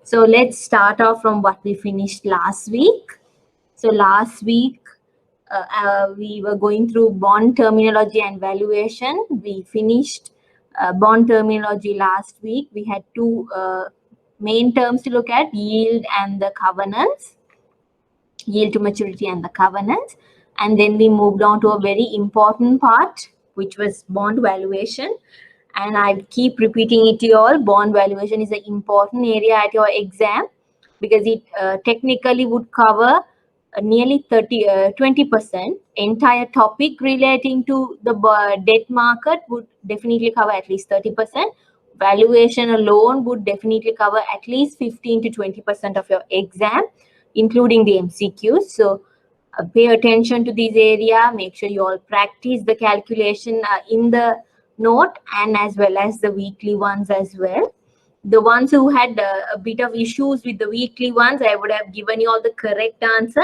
So let's start off from what we finished last week. So last week, we were going through bond terminology and valuation. We finished bond terminology last week. We had two main terms to look at: yield and the covenants, yield to maturity and the covenants. And then we moved on to a very important part, which was bond valuation. And I keep repeating it to you all, bond valuation is an important area at your exam because it technically would cover nearly 20%. Entire topic relating to the debt market would definitely cover at least 30%. Valuation alone would definitely cover at least 15 to 20% of your exam, including the MCQs. So pay attention to this area. Make sure you all practice the calculation in the note and as well as the weekly ones as well. The ones who had a bit of issues with the weekly ones, I would have given you all the correct answer,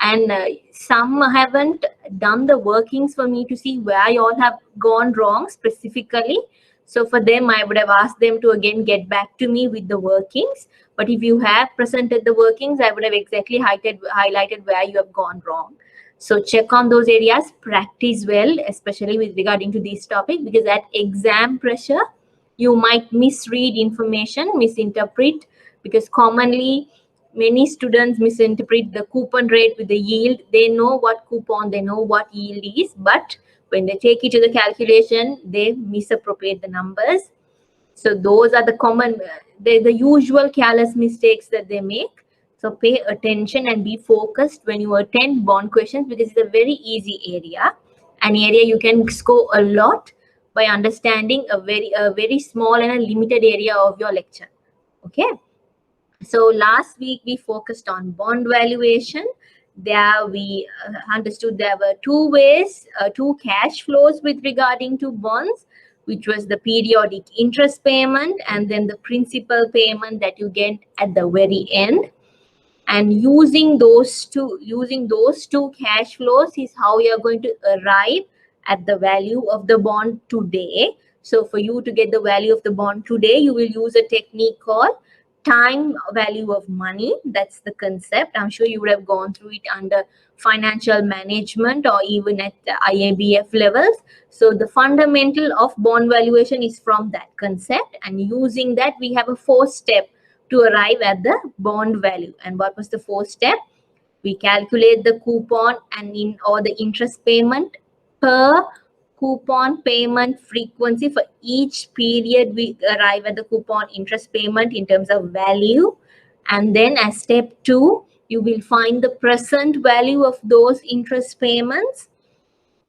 and some haven't done the workings for me to see where you all have gone wrong specifically. So for them, I would have asked them to again get back to me with the workings. But if you have presented the workings, I would have exactly highlighted where you have gone wrong. So check on those areas, practice well, especially with regarding to this topic, because at exam pressure, you might misread information, misinterpret, because commonly many students misinterpret the coupon rate with the yield. They know what coupon, they know what yield is, but when they take it to the calculation, they misappropriate the numbers. So those are the common, the usual careless mistakes that they make. So pay attention and be focused when you attend bond questions, because it's a very easy area, an area you can score a lot by understanding a very small and a limited area of your lecture. Okay. So last week we focused on bond valuation. There we understood there were two ways, two cash flows with regarding to bonds, which was the periodic interest payment and then the principal payment that you get at the very end. And using those two cash flows is how you're going to arrive at the value of the bond today. So for you to get the value of the bond today, you will use a technique called time value of money. That's the concept. I'm sure you would have gone through it under financial management or even at the IABF levels. So the fundamental of bond valuation is from that concept, and using that we have a 4-step to arrive at the bond value. And what was the 4th step? We calculate the coupon and or the interest payment per coupon payment frequency. For each period, we arrive at the coupon interest payment in terms of value. And then as step 2, you will find the present value of those interest payments.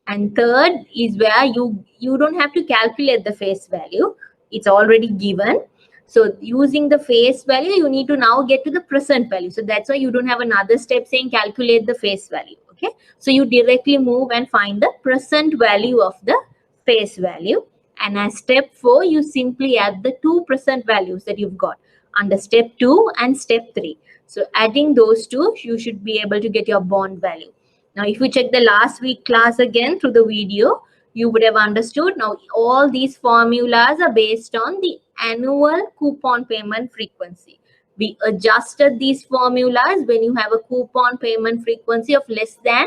And third is where you don't have to calculate the face value. It's already given. So using the face value, you need to now get to the present value. So that's why you don't have another step saying calculate the face value. Okay. So you directly move and find the present value of the face value. And as step 4, you simply add the 2 present values that you've got under step 2 and step 3. So adding those two, you should be able to get your bond value. Now, if you check the last week class again through the video, you would have understood. Now, all these formulas are based on the annual coupon payment frequency. We adjusted these formulas when you have a coupon payment frequency of less than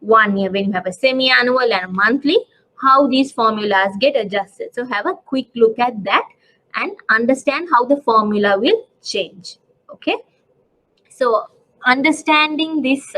1 year. When you have a semi-annual and a monthly, how these formulas get adjusted. So have a quick look at that and understand how the formula will change. Okay. So understanding this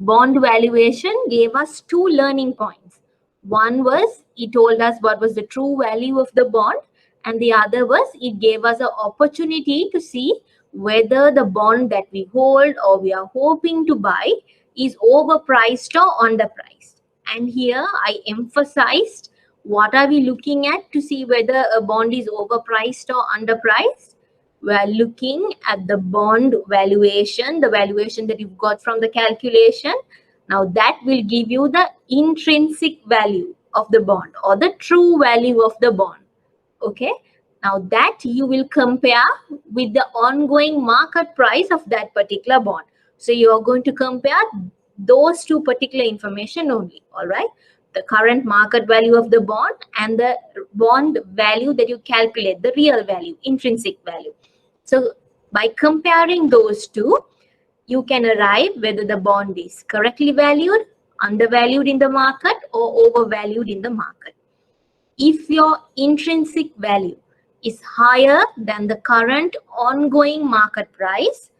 bond valuation gave us 2 learning points. One was it told us what was the true value of the bond, and the other was it gave us an opportunity to see whether the bond that we hold or we are hoping to buy is overpriced or underpriced. And here I emphasized, what are we looking at to see whether a bond is overpriced or underpriced? We are looking at the bond valuation, the valuation that you've got from the calculation. Now that will give you the intrinsic value of the bond or the true value of the bond. Okay. Now that you will compare with the ongoing market price of that particular bond. So you are going to compare those two particular information only. All right. The current market value of the bond and the bond value that you calculate, the real value, intrinsic value. So By comparing those two, you can arrive whether the bond is correctly valued, undervalued in the market, or overvalued in the market. If your intrinsic value is higher than the current ongoing market price,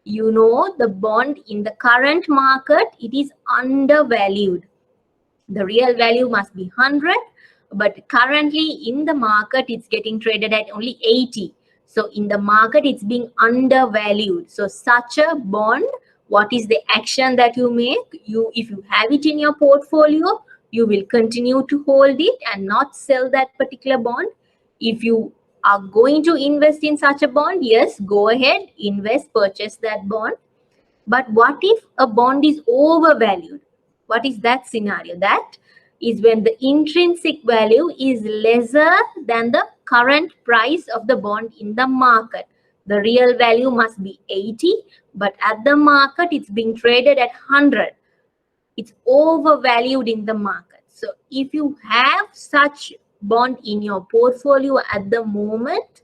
you know the bond in the current market, it is undervalued. The real value must be 100, but currently in the market it's getting traded at only 80. So in the market it's being undervalued. So such a bond, what is the action that you make? If you have it in your portfolio, you will continue to hold it and not sell that particular bond. If you are going to invest in such a bond, yes, go ahead, invest, purchase that bond. But what if a bond is overvalued? What is that scenario? That is when the intrinsic value is lesser than the current price of the bond in the market. The real value must be 80, but at the market it's being traded at 100. It's overvalued in the market. So if you have such bond in your portfolio at the moment,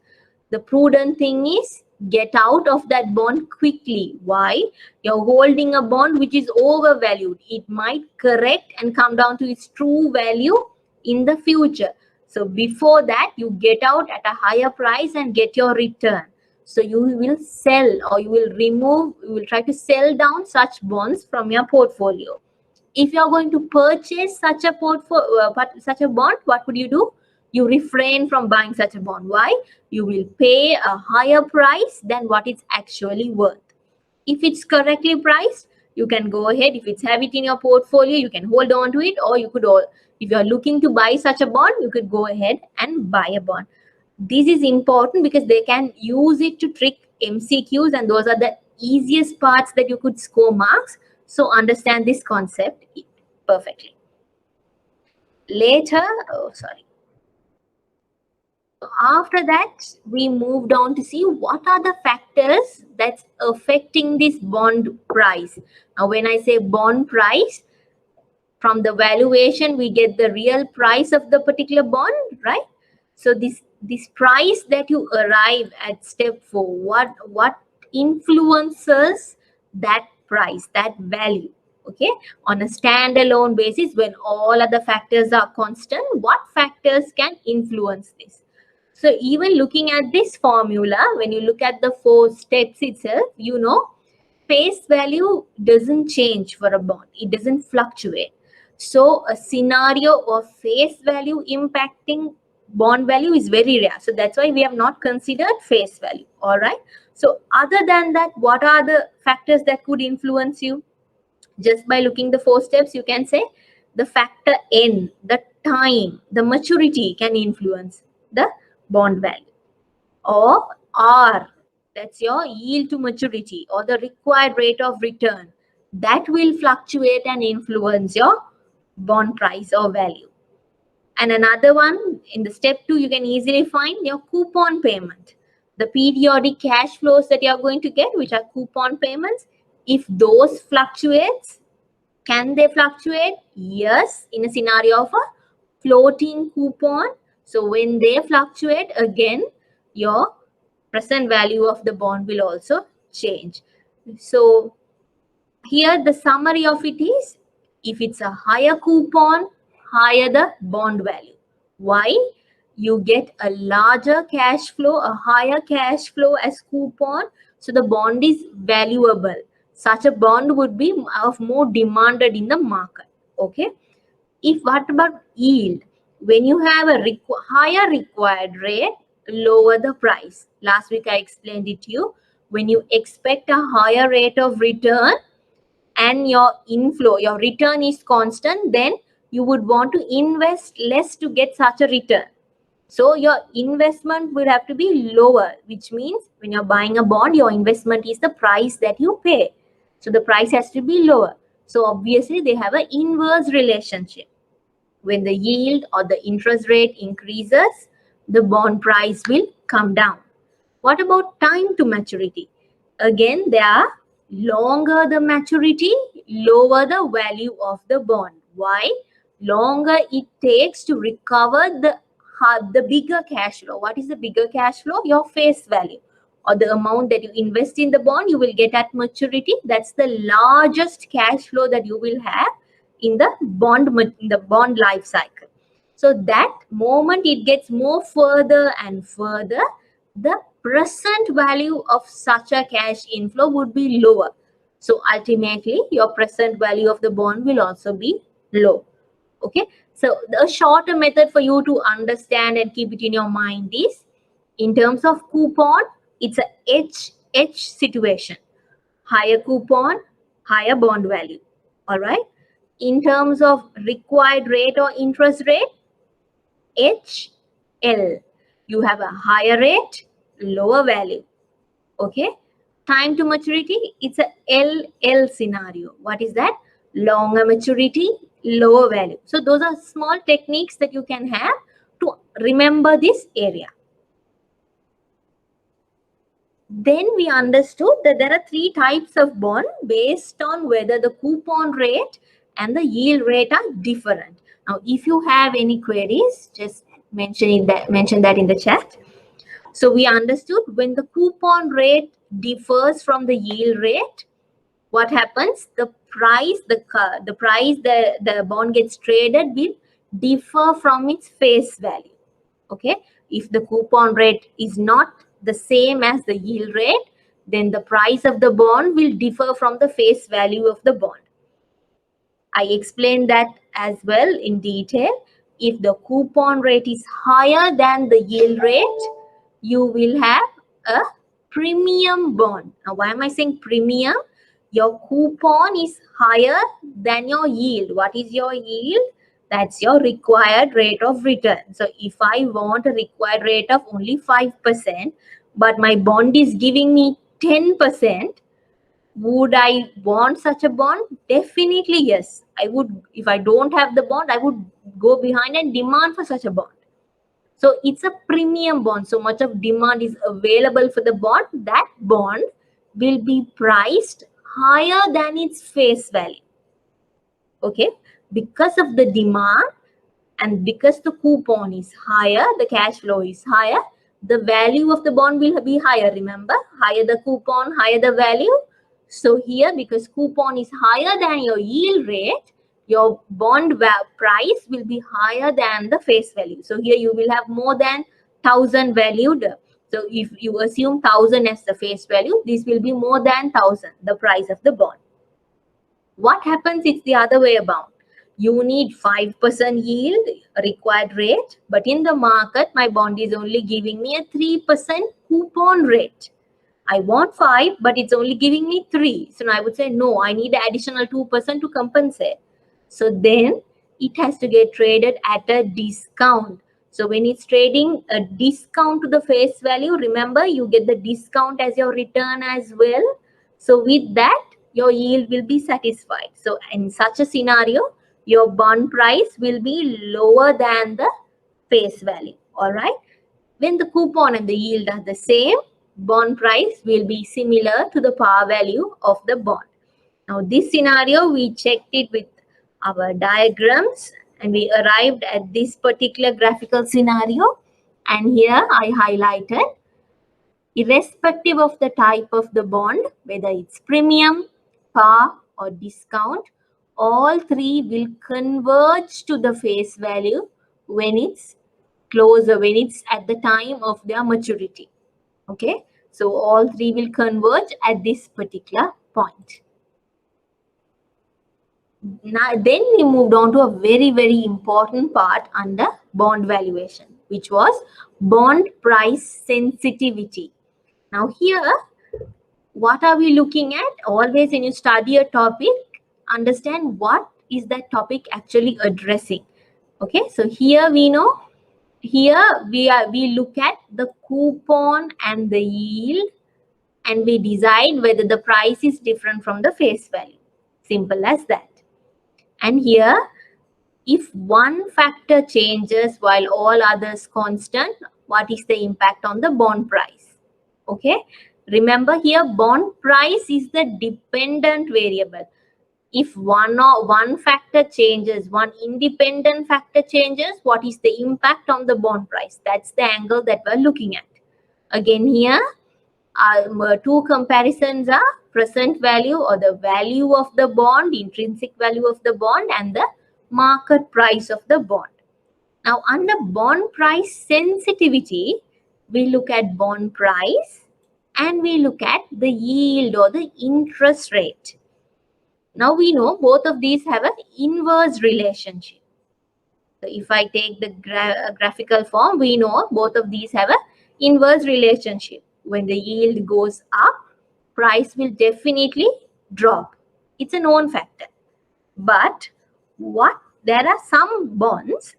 the prudent thing is get out of that bond quickly. Why? You're holding a bond which is overvalued. It might correct and come down to its true value in the future. So before that, you get out at a higher price and get your return. So you will sell, or you will try to sell down such bonds from your portfolio. If you are going to purchase such a such a bond, what would you do? You refrain from buying such a bond. Why? You will pay a higher price than what it's actually worth. If it's correctly priced, you can go ahead. If it's have it in your portfolio, you can hold on to it, or you could if you are looking to buy such a bond, you could go ahead and buy a bond. This is important because they can use it to trick MCQs, and those are the easiest parts that you could score marks. So understand this concept perfectly. Later, after that, we moved on to see what are the factors that's affecting this bond price. Now, when I say bond price, from the valuation, we get the real price of the particular bond, right? So this price that you arrive at step 4, what influences that price, that value? Okay, on a standalone basis, when all other factors are constant, what factors can influence this? So even looking at this formula, when you look at the 4 steps itself, you know, face value doesn't change for a bond. It doesn't fluctuate. So a scenario of face value impacting bond value is very rare. So that's why we have not considered face value. All right. So other than that, what are the factors that could influence you? Just by looking the 4 steps, you can say the factor N, the time, the maturity can influence the bond value. Or R, that's your yield to maturity, or the required rate of return. That will fluctuate and influence your bond price or value. And another one, in the step 2, you can easily find your coupon payment. The periodic cash flows that you are going to get, which are coupon payments. If those fluctuates, can they fluctuate? Yes, in a scenario of a floating coupon. So when they fluctuate, again, your present value of the bond will also change. So here the summary of it is, if it's a higher coupon, higher the bond value. Why? You get a larger cash flow, a higher cash flow as coupon. So the bond is valuable. Such a bond would be of more demanded in the market. Okay. If what about yield? When you have a higher required rate, lower the price. Last week I explained it to you. When you expect a higher rate of return and your inflow, your return is constant, then you would want to invest less to get such a return. So your investment will have to be lower, which means when you're buying a bond, your investment is the price that you pay. So the price has to be lower. So obviously they have an inverse relationship. When the yield or the interest rate increases, the bond price will come down. What about time to maturity? Again, they are longer the maturity, lower the value of the bond. Why? Longer it takes to recover the bigger cash flow. What is the bigger cash flow? Your face value. or the amount that you invest in the bond, you will get at maturity. That's the largest cash flow that you will have in the bond life cycle. So that moment it gets more further and further, the present value of such a cash inflow would be lower. So ultimately, your present value of the bond will also be low. Okay. So the shorter method for you to understand and keep it in your mind is, in terms of coupon, it's a H situation. Higher coupon, higher bond value. All right. In terms of required rate or interest rate, HL. You have a higher rate, lower value. Okay. Time to maturity, it's a LL scenario. What is that? Longer maturity, lower value. So those are small techniques that you can have to remember this area. Then we understood that there are three types of bond based on whether the coupon rate and the yield rate are different. Now, if you have any queries, just mention that in the chat. So we understood when the coupon rate differs from the yield rate, what happens? The price the bond gets traded will differ from its face value. Okay, if the coupon rate is not the same as the yield rate, then the price of the bond will differ from the face value of the bond. I explained that as well in detail. If the coupon rate is higher than the yield rate, you will have a premium bond. Now, why am I saying premium? Your coupon is higher than your yield. What is your yield? That's your required rate of return. So if I want a required rate of only 5%, but my bond is giving me 10%, would I want such a bond? Definitely yes. I would. If I don't have the bond, I would go behind and demand for such a bond. So it's a premium bond. So much of demand is available for the bond. That bond will be priced higher than its face value. Okay. Because of the demand and because the coupon is higher, the cash flow is higher, the value of the bond will be higher. Remember, higher the coupon, higher the value. So here, because coupon is higher than your yield rate, your bond price will be higher than the face value. So here you will have more than 1,000 valued. So if you assume 1,000 as the face value, this will be more than 1,000, the price of the bond. What happens is the other way about. You need 5% yield required rate, but in the market, my bond is only giving me a 3% coupon rate. I want 5, but it's only giving me 3. So I would say, no, I need an additional 2% to compensate. So then it has to get traded at a discount. So when it's trading a discount to the face value, remember, you get the discount as your return as well. So with that, your yield will be satisfied. So in such a scenario, your bond price will be lower than the face value. All right. When the coupon and the yield are the same, bond price will be similar to the par value of the bond. Now, this scenario, we checked it with our diagrams and we arrived at this particular graphical scenario. And here I highlighted, irrespective of the type of the bond, whether it's premium, par, or discount, all three will converge to the face value when it's closer, when it's at the time of their maturity. Okay, so all three will converge at this particular point. Now, then we moved on to a very, very important part under bond valuation, which was bond price sensitivity. Now here, what are we looking at? Always when you study a topic, understand what is that topic actually addressing. Okay, so here we know, here we look at the coupon and the yield and we decide whether the price is different from the face value. Simple as that. And here, if one factor changes while all others constant, what is the impact on the bond price? Okay, remember here bond price is the dependent variable. If one factor changes, one independent factor changes, what is the impact on the bond price? That's the angle that we're looking at. Again here, Two comparisons are present value or the value of the bond, intrinsic value of the bond, and the market price of the bond. Now, under bond price sensitivity, we look at bond price and we look at the yield or the interest rate. Now, we know both of these have an inverse relationship. So, if I take the graphical form, we know both of these have an inverse relationship. When the yield goes up, price will definitely drop. It's a known factor. But there are some bonds,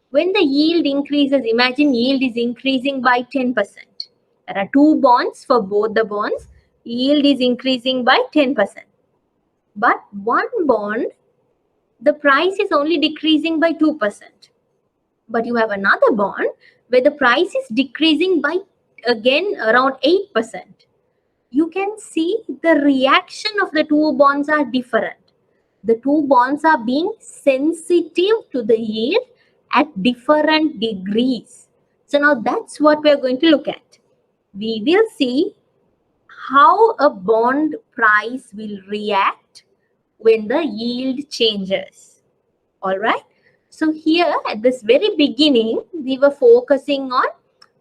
when the yield increases, imagine yield is increasing by 10%. There are two bonds. For both the bonds, yield is increasing by 10%. But one bond, the price is only decreasing by 2%. But you have another bond where the price is decreasing by, again, around 8%. You can see the reaction of the two bonds are different. The two bonds are being sensitive to the yield at different degrees. So now that's what we're going to look at. We will see how a bond price will react when the yield changes. All right. So here at this very beginning, we were focusing on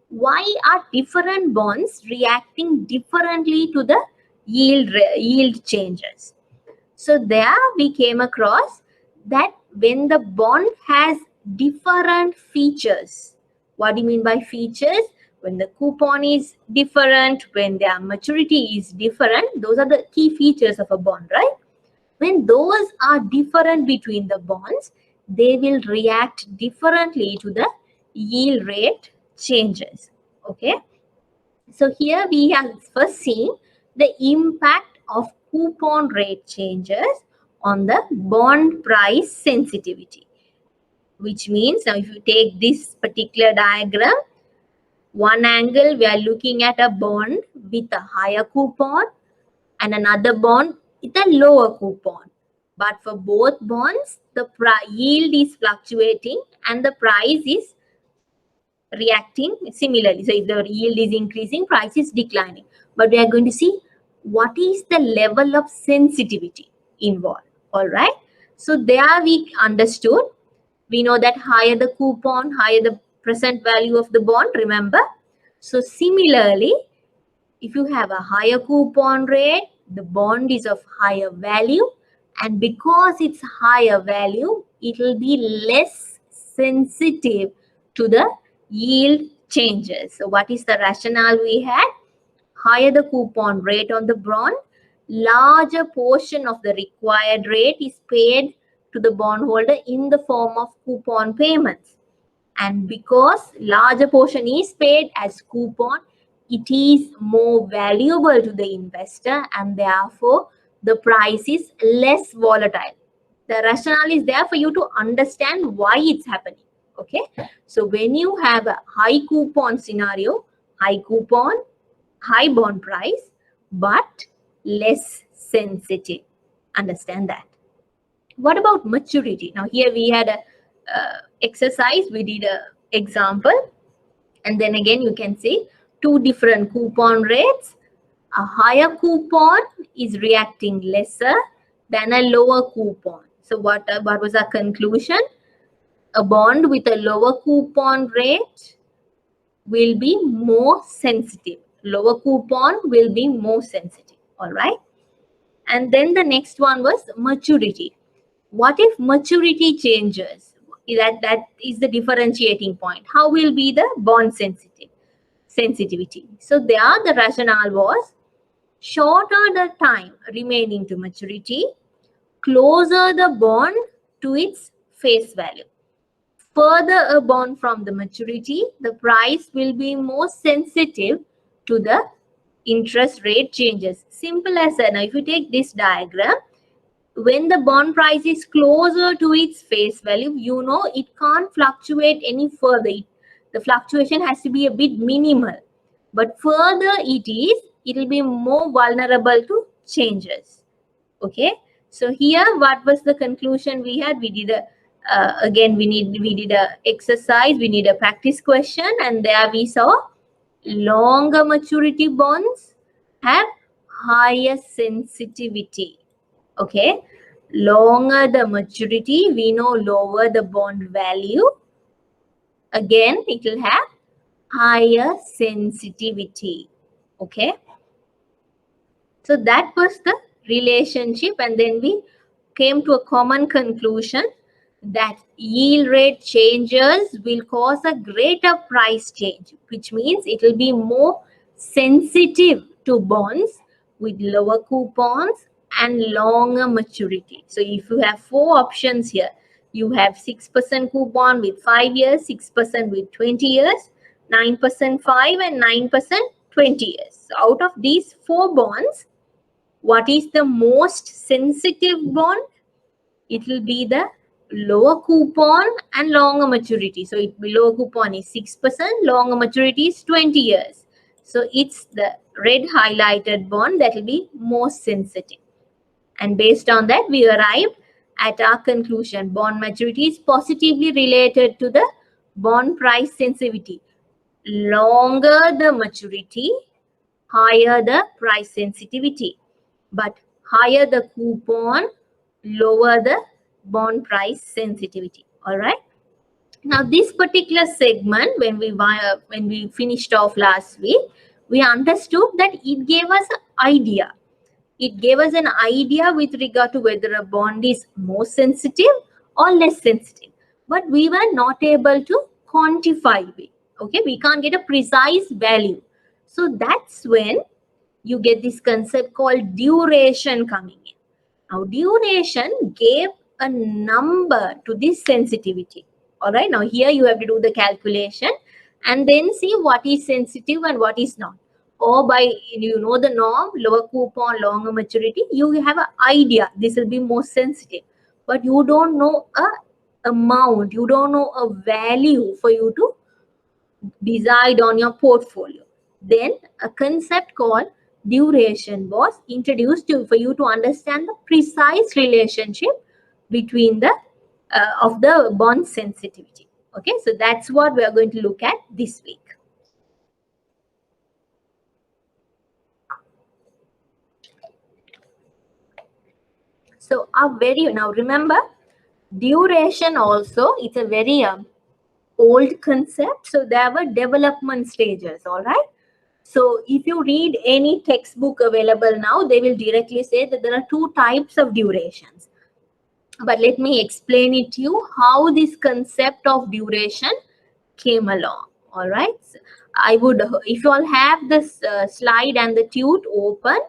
why are different bonds reacting differently to the yield changes. So there we came across that when the bond has different features. What do you mean by features? When the coupon is different, when their maturity is different, those are the key features of a bond, right? When those are different between the bonds, they will react differently to the yield rate changes. Okay. So here we have first seen the impact of coupon rate changes on the bond price sensitivity, which means now if you take this particular diagram, one angle we are looking at a bond with a higher coupon and another bond with a lower coupon. But for both bonds, the yield is fluctuating and the price is reacting similarly. So if the yield is increasing, price is declining. But we are going to see what is the level of sensitivity involved. All right. So there we understood. We know that higher the coupon, higher the present value of the bond, remember. So similarly, if you have a higher coupon rate, the bond is of higher value. And because it's higher value, it will be less sensitive to the yield changes. So what is the rationale we had? Higher the coupon rate on the bond, larger portion of the required rate is paid to the bondholder in the form of coupon payments. And because larger portion is paid as coupon, it is more valuable to the investor and therefore the price is less volatile. The rationale is there for you to understand why it's happening. Okay. So when you have a high coupon scenario, high coupon, high bond price, but less sensitive. Understand that. What about maturity? Now here we had a exercise, we did a example, and then again you can see two different coupon rates. A higher coupon is reacting lesser than a lower coupon. So what was our conclusion? A bond with a lower coupon rate will be more sensitive. Lower coupon will be more sensitive. All right. And then the next one was maturity. What if maturity changes? That is the differentiating point. How will be the bond sensitivity? So there the rationale was shorter the time remaining to maturity, closer the bond to its face value. Further a bond from the maturity, the price will be more sensitive to the interest rate changes. Simple as that. Now if you take this diagram, when the bond price is closer to its face value, you know it can't fluctuate any further. The fluctuation has to be a bit minimal. But further it will be more vulnerable to changes. Okay. So here, what was the conclusion we had? We did a again we did a exercise. We need a practice question, and there we saw longer maturity bonds have higher sensitivity. Okay, longer the maturity, we know lower the bond value. Again, it will have higher sensitivity. Okay, so that was the relationship, and then we came to a common conclusion that yield rate changes will cause a greater price change, which means it will be more sensitive to bonds with lower coupons and longer maturity. So if you have four options here, you have 6% coupon with 5 years, 6% with 20 years, 9% 5 and 9% 20 years. So out of these four bonds, what is the most sensitive bond? It will be the lower coupon and longer maturity. So lower coupon is 6%, longer maturity is 20 years. So it's the red highlighted bond that will be most sensitive. And based on that, we arrived at our conclusion. Bond maturity is positively related to the bond price sensitivity. Longer the maturity, higher the price sensitivity. But higher the coupon, lower the bond price sensitivity. All right. Now, this particular segment, when we finished off last week, we understood that it gave us an idea. It gave us an idea with regard to whether a bond is more sensitive or less sensitive. But we were not able to quantify it. Okay, we can't get a precise value. So that's when you get this concept called duration coming in. Now, duration gave a number to this sensitivity. All right. Now, here you have to do the calculation and then see what is sensitive and what is not. Or by, you know, the norm, lower coupon, longer maturity, you have an idea. This will be more sensitive. But you don't know a amount. You don't know a value for you to decide on your portfolio. Then a concept called duration was introduced for you to understand the precise relationship between the of the bond sensitivity. Okay, so that's what we are going to look at this week. So now remember, duration also, it's a very old concept. So there were development stages. All right. So if you read any textbook available now, they will directly say that there are two types of durations. But let me explain it to you how this concept of duration came along. All right. I would, if you all have this slide and the tute open,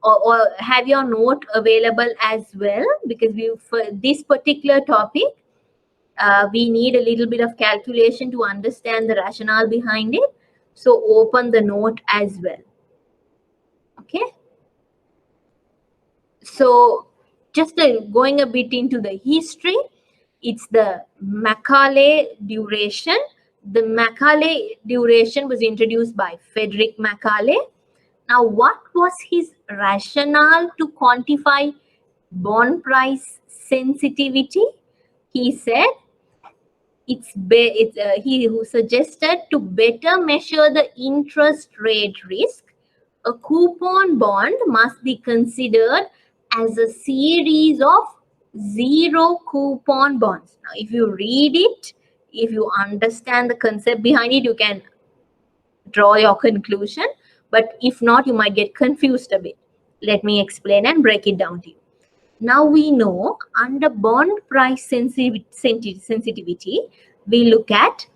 or have your note available as well, because for this particular topic, we need a little bit of calculation to understand the rationale behind it. So open the note as well. Okay. So just going a bit into the history, it's the Macaulay duration. The Macaulay duration was introduced by Frederick Macaulay. Now, what was his rationale to quantify bond price sensitivity? He said he who suggested to better measure the interest rate risk, a coupon bond must be considered as a series of zero coupon bonds. Now, if you read it, if you understand the concept behind it, you can draw your conclusion. But if not, you might get confused a bit. Let me explain and break it down to you. Now we know under bond price sensitivity, we look at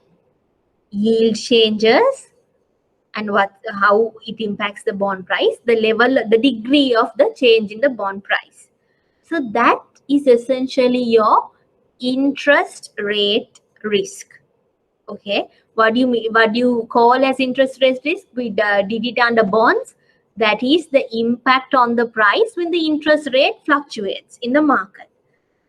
yield changes and how it impacts the bond price, the level, the degree of the change in the bond price. So that is essentially your interest rate risk. Okay, what do you mean? What do you call as interest rate risk? We did it under bonds. That is the impact on the price when the interest rate fluctuates in the market.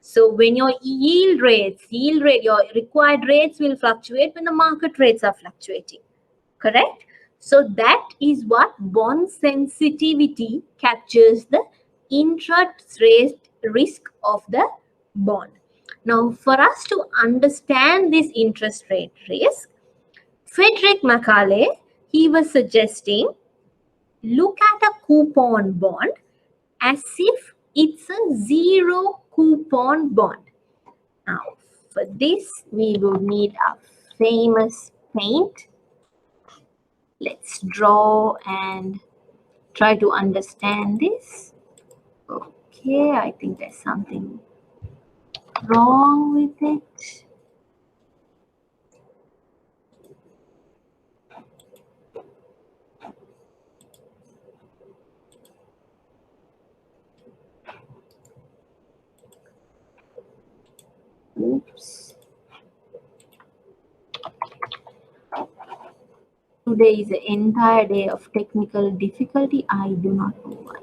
So when your your required rates will fluctuate when the market rates are fluctuating. Correct? So that is what bond sensitivity captures, the interest rate risk of the bond. Now, for us to understand this interest rate risk, Frederick Macaulay, he was suggesting look at a coupon bond as if it's a zero coupon bond. Now, for this, we will need a famous paint. Let's draw and try to understand this. Okay, I think there's something wrong with it. Oops. Today is the entire day of technical difficulty. I do not know why.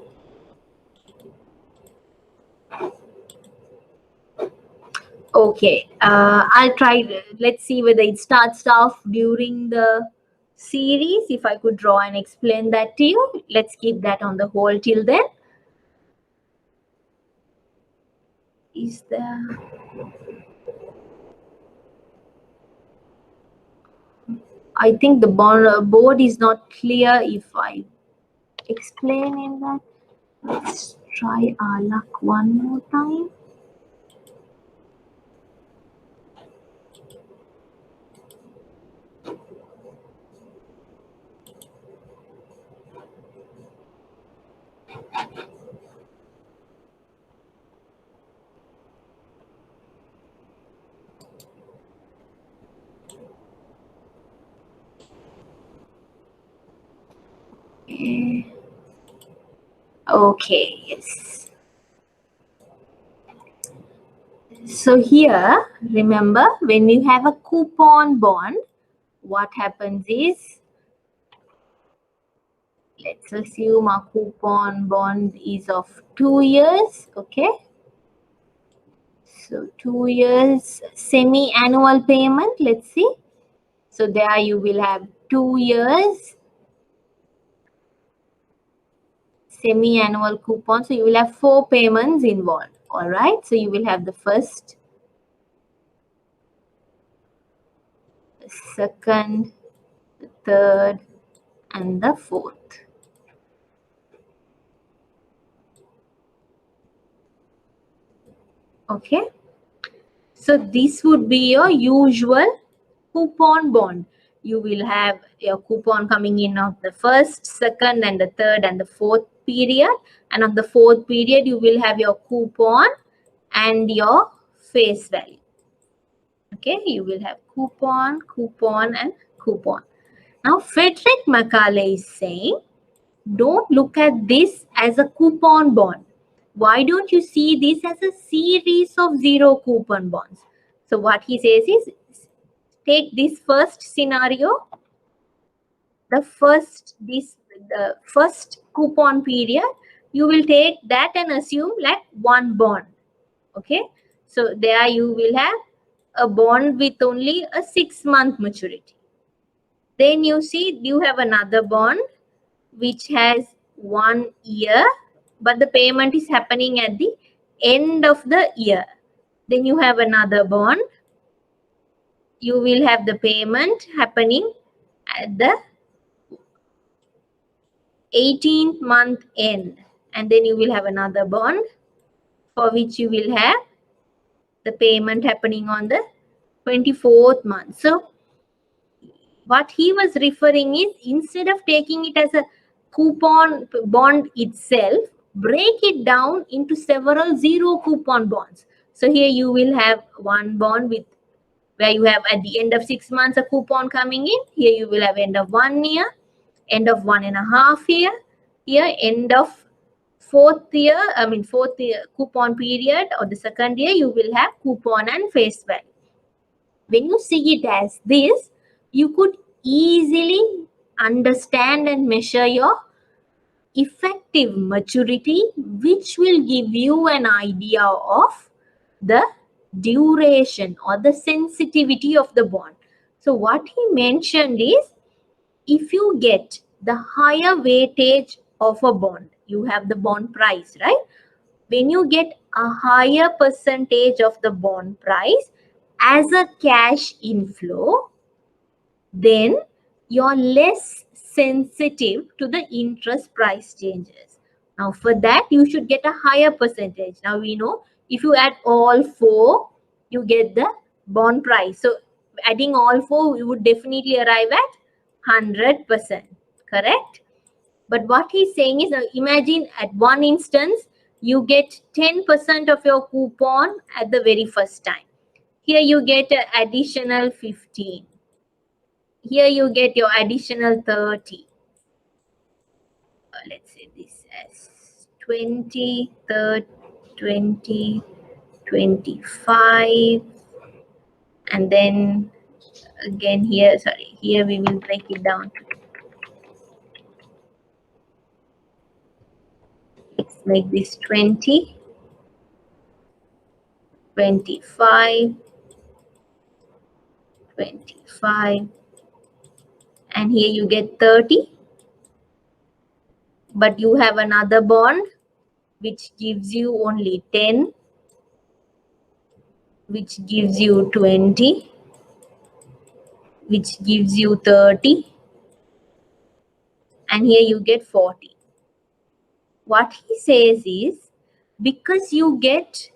Okay, I'll try. Let's see whether it starts off during the series. If I could draw and explain that to you, let's keep that on the hold till then. Is there? I think the board is not clear if I explain in that. Let's try our luck one more time. Okay, yes. So here, remember, when you have a coupon bond, what happens is, let's assume a coupon bond is of 2 years, okay? So 2 years semi-annual payment, let's see. So there you will have 2 years semi-annual coupon. So you will have 4 payments involved, all right? So you will have the first, the second, the third, and the fourth. Okay, so this would be your usual coupon bond. You will have your coupon coming in of the first, second, and the third, and the fourth period. And of the fourth period, you will have your coupon and your face value. Okay, you will have coupon, coupon, and coupon. Now, Frederick Macaulay is saying, don't look at this as a coupon bond. Why don't you see this as a series of zero coupon bonds? So what he says is, take this first scenario, the first coupon period, you will take that and assume like one bond. Okay, so there you will have a bond with only a 6-month maturity. Then you see you have another bond which has 1 year, but the payment is happening at the end of the year. Then you have another bond. You will have the payment happening at the 18th month end. And then you will have another bond for which you will have the payment happening on the 24th month. So what he was referring is, instead of taking it as a coupon bond itself, break it down into several zero coupon bonds. So here you will have one bond with where you have at the end of 6 months a coupon coming in. Here you will have end of 1 year, end of 1.5 year, here end of fourth year coupon period, or the second year you will have coupon and face value. When you see it as this, you could easily understand and measure your effective maturity, which will give you an idea of the duration or the sensitivity of the bond. So what he mentioned is, if you get the higher weightage of a bond, you have the bond price, right? When you get a higher percentage of the bond price as a cash inflow, then your less sensitive to the interest price changes. Now for that, you should get a higher percentage. Now we know if you add all four, you get the bond price. So adding all four, we would definitely arrive at 100%, correct? But what he's saying is, now imagine at one instance, you get 10% of your coupon at the very first time. Here you get an additional 15. Here you get your additional 30. Let's say this as 20, 30, 20, 25. And then again here, sorry, here we will break it down. Let's make this 20, 25, 25, and here you get 30. But you have another bond which gives you only 10, which gives you 20, which gives you 30, and here you get 40. What he says is, because you get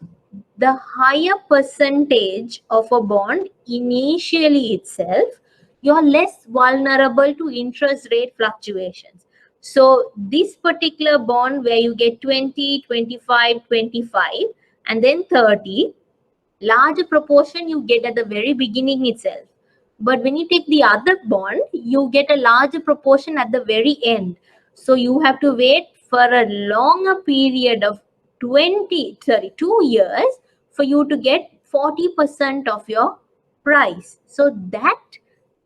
the higher percentage of a bond initially itself, you're less vulnerable to interest rate fluctuations. So this particular bond where you get 20, 25, 25, and then 30, larger proportion you get at the very beginning itself. But when you take the other bond, you get a larger proportion at the very end. So you have to wait for a longer period of 2 years for you to get 40% of your price. So that,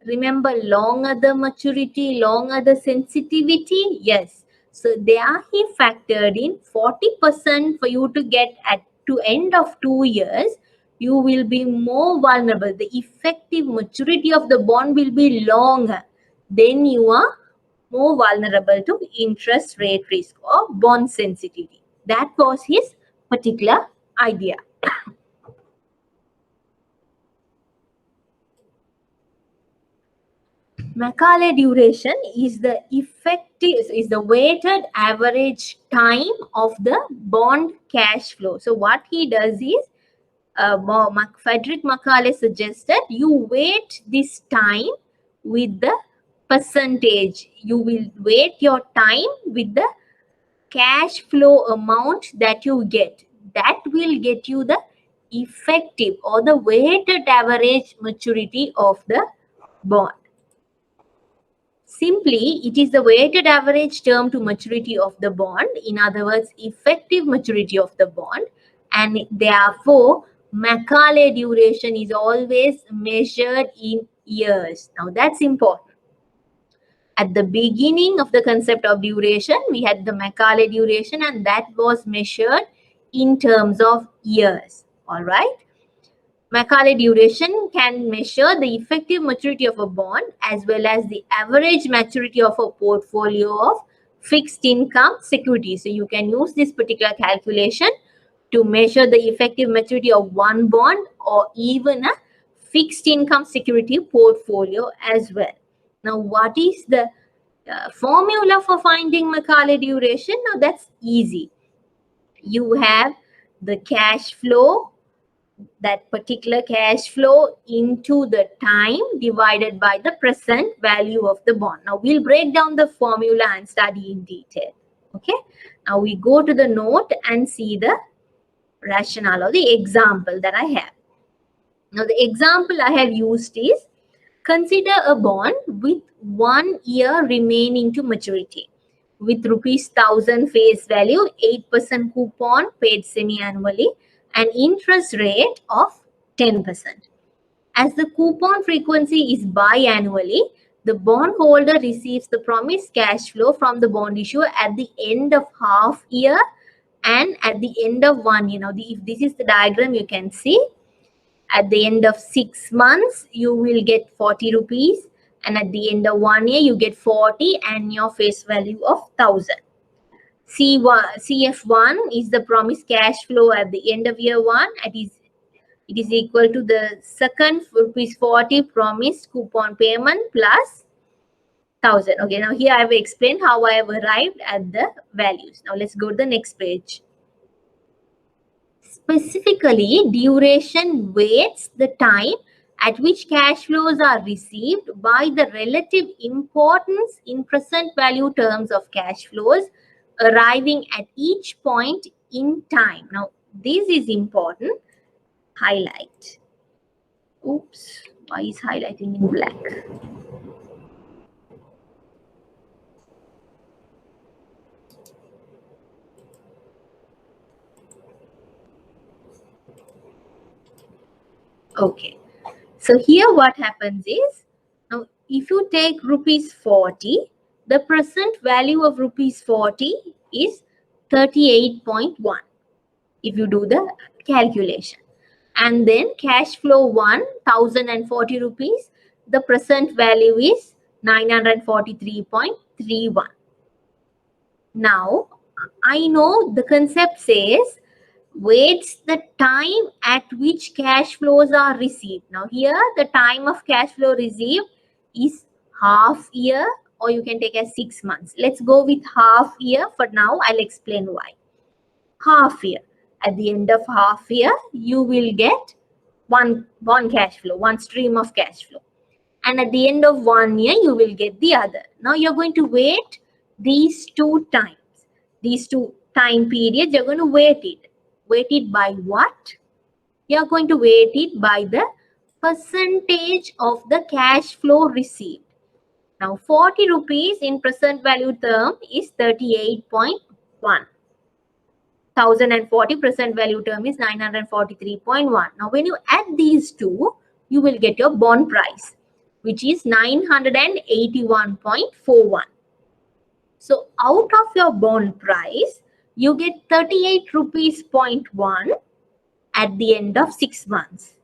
remember, longer the maturity, longer the sensitivity, yes. So there he factored in 40% for you to get at to end of 2 years. You will be more vulnerable. The effective maturity of the bond will be longer. Then you are more vulnerable to interest rate risk or bond sensitivity. That was his particular idea. Macaulay duration is the weighted average time of the bond cash flow. So what he does is, Frederick Macaulay suggested you weight this time with the percentage. You will weight your time with the cash flow amount that you get. That will get you the effective or the weighted average maturity of the bond. Simply, it is the weighted average term to maturity of the bond. In other words, effective maturity of the bond. And therefore, Macaulay duration is always measured in years. Now, that's important. At the beginning of the concept of duration, we had the Macaulay duration, and that was measured in terms of years. All right. Macaulay duration can measure the effective maturity of a bond as well as the average maturity of a portfolio of fixed income securities. So you can use this particular calculation to measure the effective maturity of one bond or even a fixed income security portfolio as well. Now, what is the formula for finding Macaulay duration? Now, that's easy. You have the cash flow, that particular cash flow, into the time divided by the present value of the bond. Now we'll break down the formula and study in detail. Okay. Now we go to the note and see the rationale or the example that I have. Now the example I have used is, consider a bond with 1 year remaining to maturity with ₹1,000 face value, 8% coupon paid semi-annually, an interest rate of 10%. As the coupon frequency is biannually, the bondholder receives the promised cash flow from the bond issuer at the end of half year and at the end of 1 year. Now, if this is the diagram, you can see at the end of 6 months, you will get 40 rupees. And at the end of 1 year, you get 40 and your face value of 1,000. CF1 is the promised cash flow at the end of year 1. It is equal to the second ₹40 promised coupon payment plus 1000. Okay, now here I have explained how I have arrived at the values. Now let's go to the next page. Specifically, duration weights the time at which cash flows are received by the relative importance in present value terms of cash flows arriving at each point in time. Now, this is important. Highlight. Oops, why is highlighting in black? Okay, so here what happens is, now if you take rupees 40, the present value of rupees 40 is 38.1 if you do the calculation. And then cash flow 1040 rupees, the present value is 943.31. Now I know the concept says weights the time at which cash flows are received. Now here the time of cash flow received is half year, or you can take as 6 months. Let's go with half year for now. I'll explain why. Half year. At the end of half year, you will get one cash flow, one stream of cash flow. And at the end of 1 year, you will get the other. Now you're going to weight these two times. These two time periods, you're going to weight it. Weight it by what? You're going to weight it by the percentage of the cash flow received. Now 40 rupees in present value term is 38.1. 1040 present value term is 943.1. Now when you add these two, you will get your bond price, which is 981.41. So out of your bond price, you get 38 rupees 0.1 at the end of 6 months.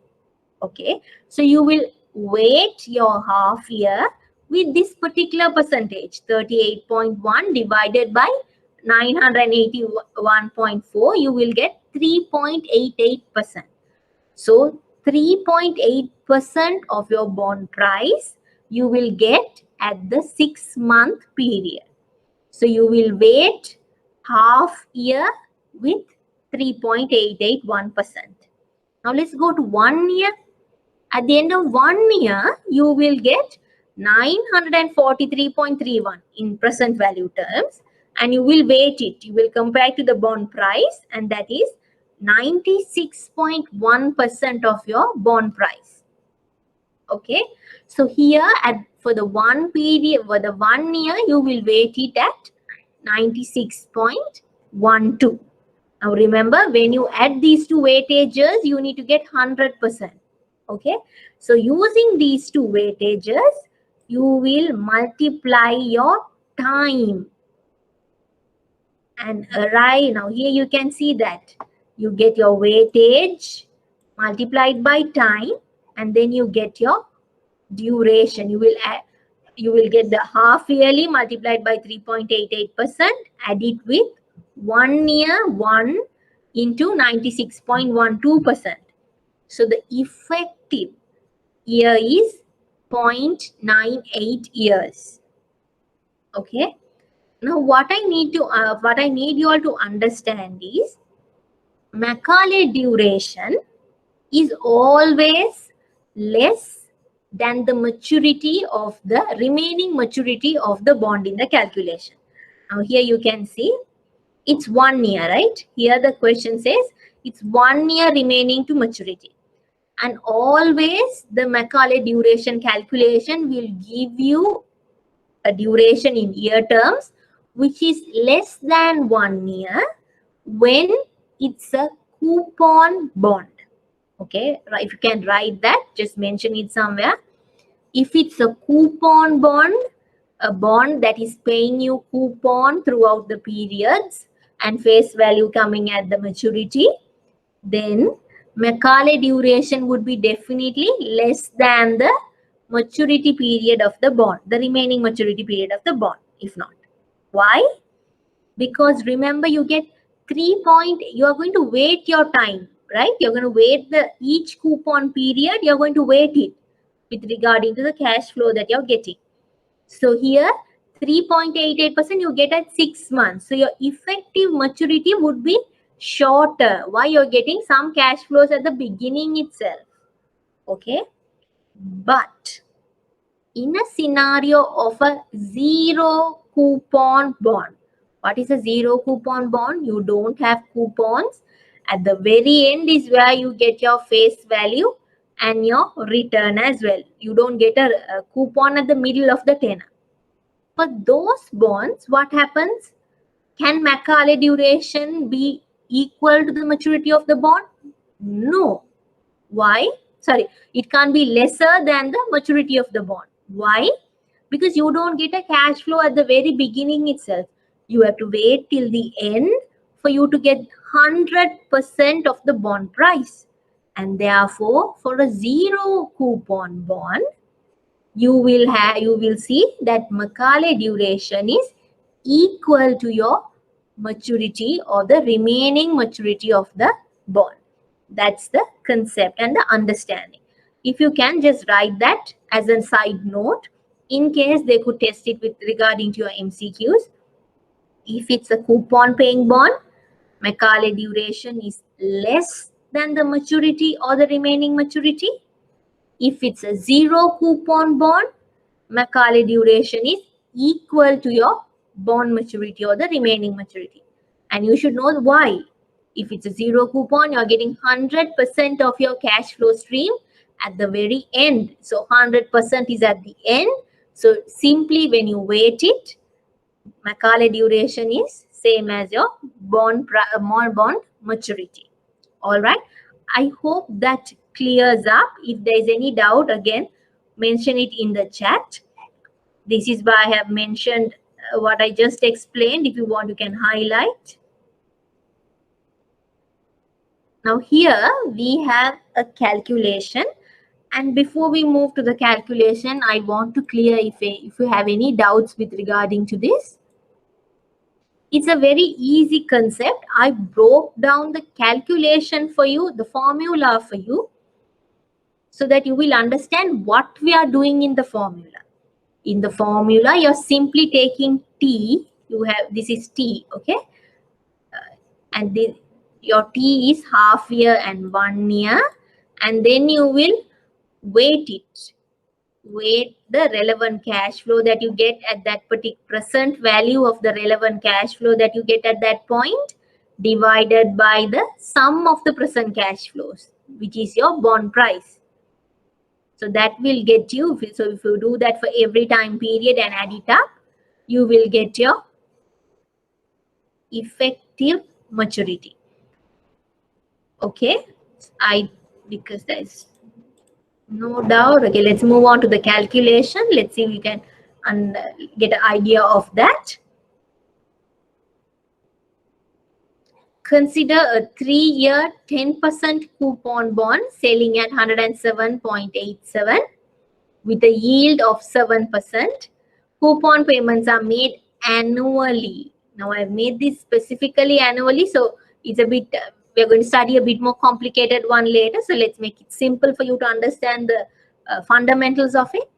Okay, so you will weight your half year with this particular percentage, 38.1 divided by 981.4, you will get 3.88%. So 3.8% of your bond price you will get at the 6 month period. So you will weight half year with 3.881%. Now let's go to 1 year. At the end of 1 year, you will get 943.31 in present value terms, and you will weight it. You will compare to the bond price, and that is 96.1% of your bond price. Okay, so here for the 1 period, for the 1 year, you will weight it at 96.12. Now remember, when you add these two weightages, you need to get 100%. Okay, so using these two weightages, you will multiply your time and arrive. Now here you can see that you get your weightage multiplied by time, and then you get your duration. You will get the half yearly multiplied by 3.88%, add it with 1 year 1 into 96.12%. So the effective year is 0.98 years. Okay. Now what I need you all to understand is Macaulay duration is always less than the maturity of the remaining maturity of the bond in the calculation. Now here you can see it's 1 year, right? Here the question says it's 1 year remaining to maturity. And always the Macaulay duration calculation will give you a duration in year terms, which is less than 1 year when it's a coupon bond. Okay, if you can write that, just mention it somewhere. If it's a coupon bond, a bond that is paying you coupon throughout the periods and face value coming at the maturity, then Macaulay duration would be definitely less than the maturity period of the bond, the remaining maturity period of the bond, if not. Why? Because remember, you get you are going to weight your time, right? You're going to weight each coupon period, you're going to weight it with regarding to the cash flow that you're getting. So here 3.88% you get at 6 months. So your effective maturity would be shorter. Why? You're getting some cash flows at the beginning itself. Okay. But in a scenario of a zero coupon bond, what is a zero coupon bond? You don't have coupons. At the very end is where you get your face value and your return as well. You don't get a coupon at the middle of the tenor. For those bonds, what happens? Can Macaulay duration be equal to the maturity of the bond? No. Why? Sorry, it can't be lesser than the maturity of the bond. Why? Because you don't get a cash flow at the very beginning itself. You have to wait till the end for you to get 100% of the bond price. And therefore, for a zero coupon bond, you will see that Macaulay duration is equal to your maturity or the remaining maturity of the bond. That's the concept and the understanding. If you can just write that as a side note, in case they could test it with regarding to your MCQs. If it's a coupon paying bond, Macaulay duration is less than the maturity or the remaining maturity. If it's a zero coupon bond, Macaulay duration is equal to your bond maturity or the remaining maturity. And you should know why. If it's a zero coupon, you're getting 100% of your cash flow stream at the very end. So 100% is at the end. So simply when you weight it, Macaulay duration is same as your bond maturity. All right. I hope that clears up. If there is any doubt, again, mention it in the chat. This is why I have mentioned what I just explained. If you want, you can highlight. Now here we have a calculation. And before we move to the calculation, I want to clear if you have any doubts with regarding to this. It's a very easy concept. I broke down the calculation for you, the formula for you, so that you will understand what we are doing in the formula. In the formula, you're simply taking T. This is T, okay? And your T is half year and 1 year. And then you will weight it. Weight the relevant cash flow that you get at that particular present value of the relevant cash flow that you get at that point divided by the sum of the present cash flows, which is your bond price. So that will get you, so if you do that for every time period and add it up, you will get your effective maturity. Okay, because there is no doubt. Okay, let's move on to the calculation. Let's see if we can get an idea of that. Consider a 3-year 10% coupon bond selling at 107.87 with a yield of 7%. Coupon payments are made annually. Now I've made this specifically annually, so it's a bit, we're going to study a bit more complicated one later. So let's make it simple for you to understand the fundamentals of it.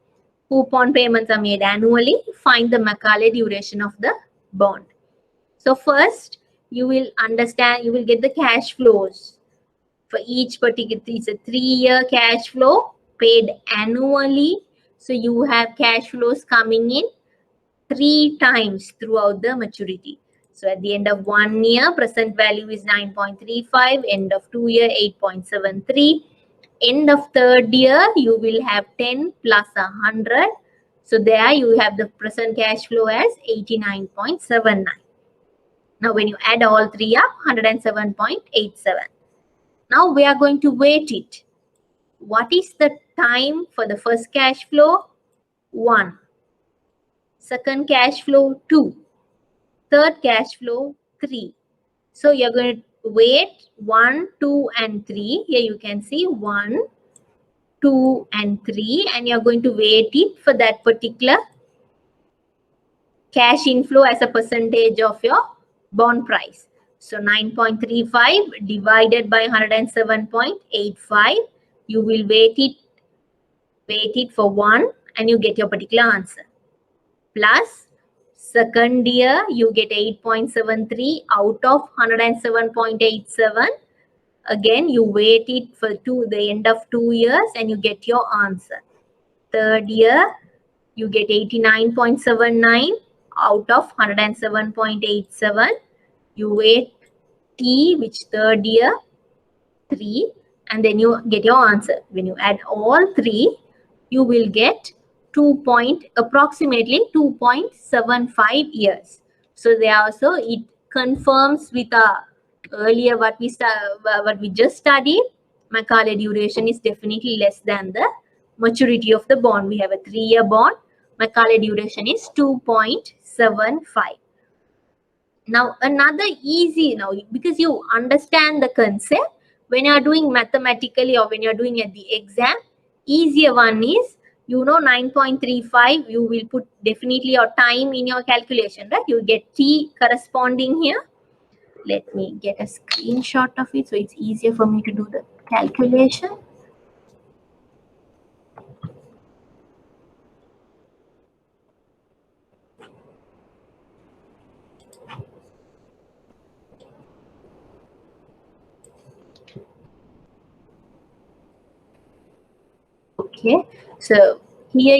Coupon payments are made annually. Find the Macaulay duration of the bond. So first, you will understand, you will get the cash flows for each particular. It's a 3-year cash flow paid annually. So you have cash flows coming in 3 times throughout the maturity. So at the end of 1 year, present value is 9.35, end of 2 year, 8.73. End of 3rd year, you will have 10 plus 100. So there you have the present cash flow as 89.79. Now when you add all 3 up, 107.87. Now we are going to weight it. What is the time for the first cash flow? 1. Second cash flow, 2. Third cash flow, 3. So you're going to weight 1, 2, and 3. Here you can see 1, 2, and 3. And you're going to weight it for that particular cash inflow as a percentage of your bond price. So 9.35 divided by 107.85. You will weight it for 1 and you get your particular answer. plus second year you get 8.73 out of 107.87. Again, you wait it for the end of 2 years and you get your answer. Third year, you get 89.79 out of 107.87. You wait T, which third year, 3, and then you get your answer. When you add all 3, you will get approximately 2.75 years. So there also it confirms with earlier what we just studied. Macaulay duration is definitely less than the maturity of the bond. We have a 3-year bond. Macaulay duration is 2.75. Now another easy, now because you understand the concept, when you are doing mathematically or when you are doing at the exam, easier one is, 9.35, you will put definitely your time in your calculation, right? You get T corresponding here. Let me get a screenshot of it so it's easier for me to do the calculation. Okay, so here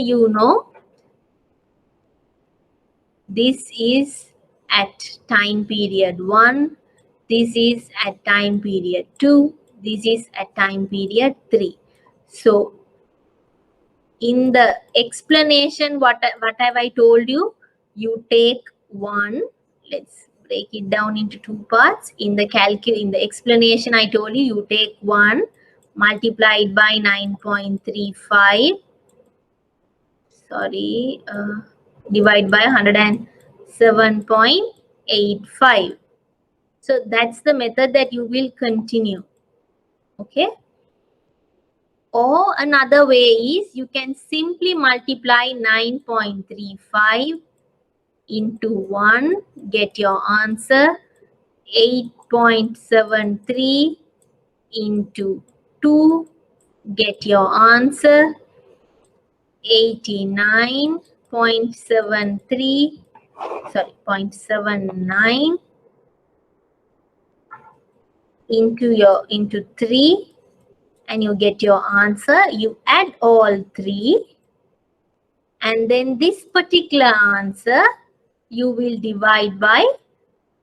this is at time period 1, this is at time period 2, this is at time period 3. So in the explanation, what have I told you? You take 1, let's break it down into 2 parts. In the explanation I told you, you take 1, multiply it by 9.35, sorry, divide by 107.85. So that's the method that you will continue. Okay. Or another way is you can simply multiply 9.35 into 1, get your answer. 8.73 into 2, get your answer. 89.73, sorry, 0.79 into 3, and you get your answer. You add all 3, and then this particular answer you will divide by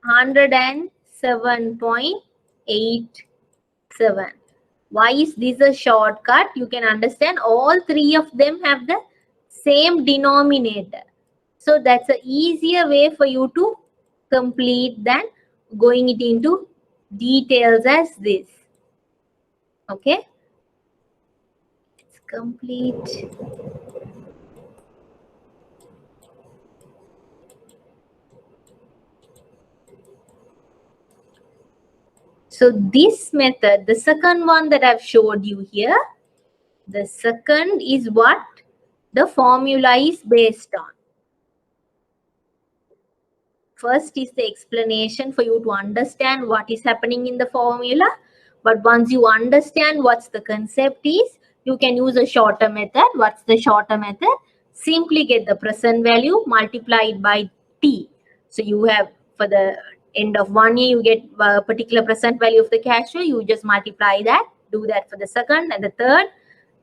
107.87. Why is this a shortcut? You can understand all 3 of them have the same denominator. So that's an easier way for you to complete than going it into details as this. Okay. Let's complete. So this method, the second one that I've showed you here, the second is what the formula is based on. First is the explanation for you to understand what is happening in the formula. But once you understand what's the concept is, you can use a shorter method. What's the shorter method? Simply get the present value, multiply it by T. So you have, for the end of 1 year, you get a particular present value of the cash flow. You just multiply that, do that for the second and the third.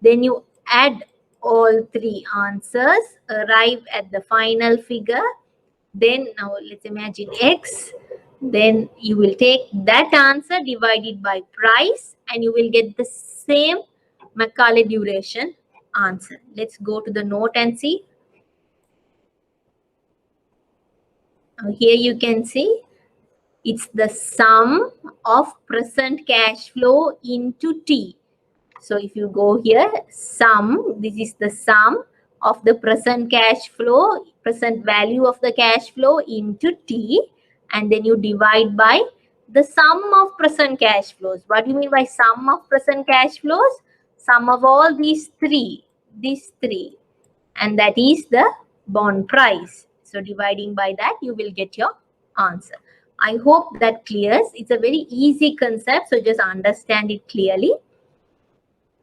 Then you add all 3 answers, arrive at the final figure. Then now let's imagine X. Then you will take that answer divided by price and you will get the same Macaulay duration answer. Let's go to the note and see. Here you can see it's the sum of present cash flow into T. So if you go here, sum, this is the sum of the present cash flow, present value of the cash flow into T, and then you divide by the sum of present cash flows. What do you mean by sum of present cash flows? Sum of all these three, and that is the bond price. So dividing by that, you will get your answer. I hope that clears. It's a very easy concept, so just understand it clearly.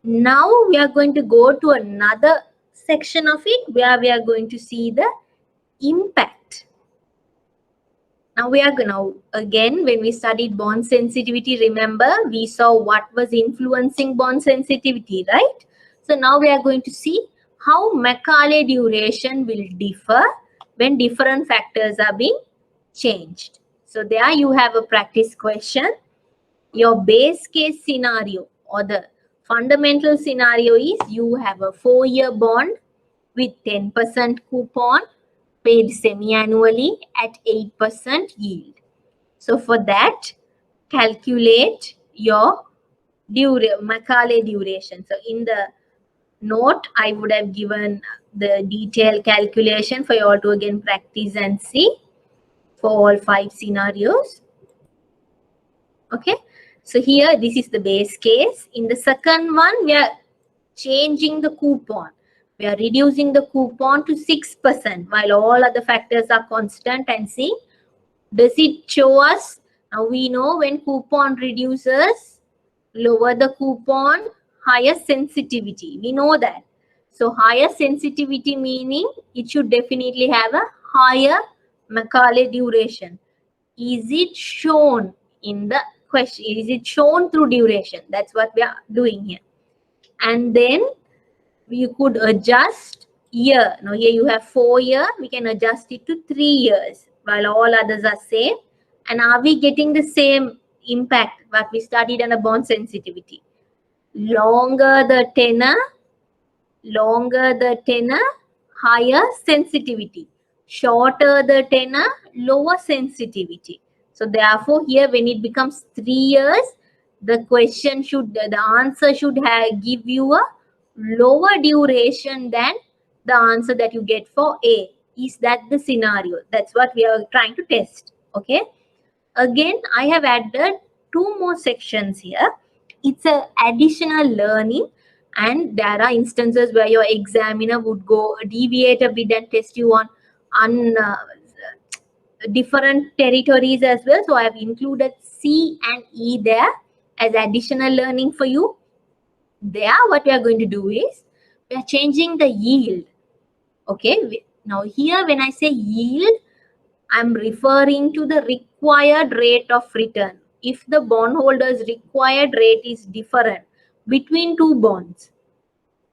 Now we are going to go to another section of it where we are going to see the impact. Now we are going to, again, when we studied bond sensitivity, remember we saw what was influencing bond sensitivity, right? So now we are going to see how Macaulay duration will differ when different factors are being changed. So there you have a practice question. Your base case scenario or the fundamental scenario is you have a 4-year bond with 10% coupon paid semi-annually at 8% yield. So for that, calculate your Macaulay duration. So in the note, I would have given the detailed calculation for you all to again practice and see for all 5 scenarios. Okay. So here, this is the base case. In the second one, we are changing the coupon. We are reducing the coupon to 6% while all other factors are constant, and see, does it show us? Now we know when coupon reduces, lower the coupon, higher sensitivity. We know that. So higher sensitivity meaning it should definitely have a higher Macaulay duration. Is it shown in the question? Is it shown through duration? That's what we are doing here. And then you could adjust year. Now here you have 4 year, we can adjust it to 3 years while all others are same. And are we getting the same impact what we studied under bond sensitivity? Longer the tenor, higher sensitivity. Shorter the tenor, lower sensitivity. So therefore here when it becomes 3 years, the question should, the answer should give you a lower duration than the answer that you get for A. Is that the scenario? That's what we are trying to test. Okay. Again, I have added 2 more sections here. It's a additional learning, and there are instances where your examiner would go deviate a bit and test you on different territories as well. So I have included C and E there as additional learning for you. There, what we are going to do is we are changing the yield. Okay. Now here when I say yield, I'm referring to the required rate of return. If the bondholder's required rate is different between 2 bonds,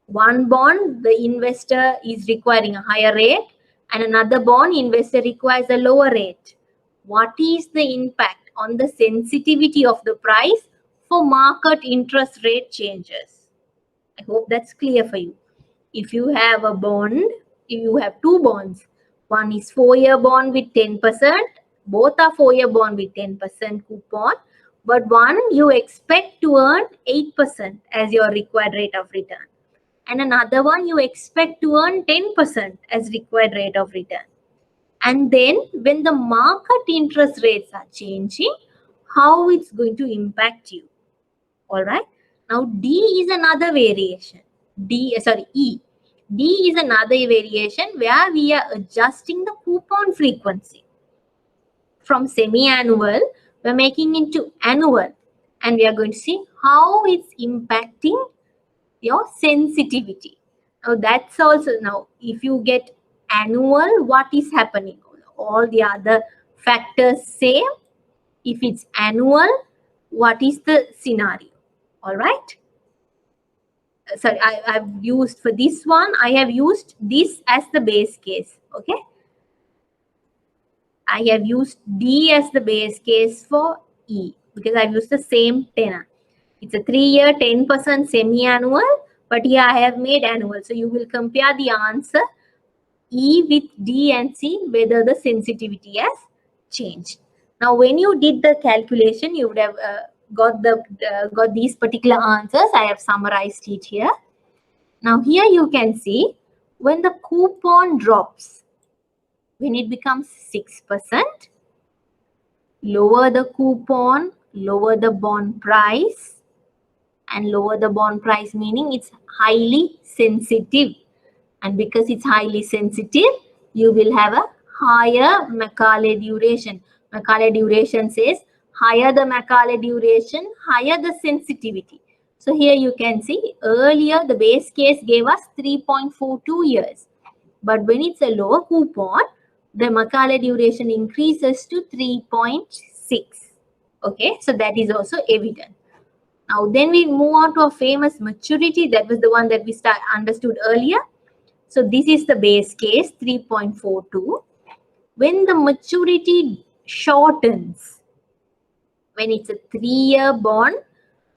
one bond, the investor is requiring a higher rate, and another bond, investor requires a lower rate. What is the impact on the sensitivity of the price for market interest rate changes? I hope that's clear for you. If you have a bond, if you have 2 bonds, one is 4-year bond with 10%, both are 4-year bond with 10% coupon, but one you expect to earn 8% as your required rate of return, and another one you expect to earn 10% as required rate of return. And then when the market interest rates are changing, how it's going to impact you. All right. Now D is another variation. E. D is another variation where we are adjusting the coupon frequency. From semi-annual, we're making it to annual. And we are going to see how it's impacting your sensitivity. Now that's also, now if you get annual, what is happening? All the other factors same. If it's annual, what is the scenario? All right. Sorry, I've used for this one, I have used this as the base case. Okay. I have used D as the base case for E because I've used the same tenor. It's a 3-year, 10% semi-annual, but here I have made annual. So you will compare the answer E with D and see whether the sensitivity has changed. Now, when you did the calculation, you would have got these particular answers. I have summarized it here. Now, here you can see when the coupon drops, when it becomes 6%, lower the coupon, lower the bond price, and lower the bond price meaning it's highly sensitive. And because it's highly sensitive, you will have a higher Macaulay duration. Macaulay duration says higher the Macaulay duration, higher the sensitivity. So here you can see earlier the base case gave us 3.42 years. But when it's a lower coupon, the Macaulay duration increases to 3.6. Okay, so that is also evident. Now then we move on to a famous maturity. That was the one that we understood earlier. So this is the base case, 3.42. When the maturity shortens, when it's a 3-year bond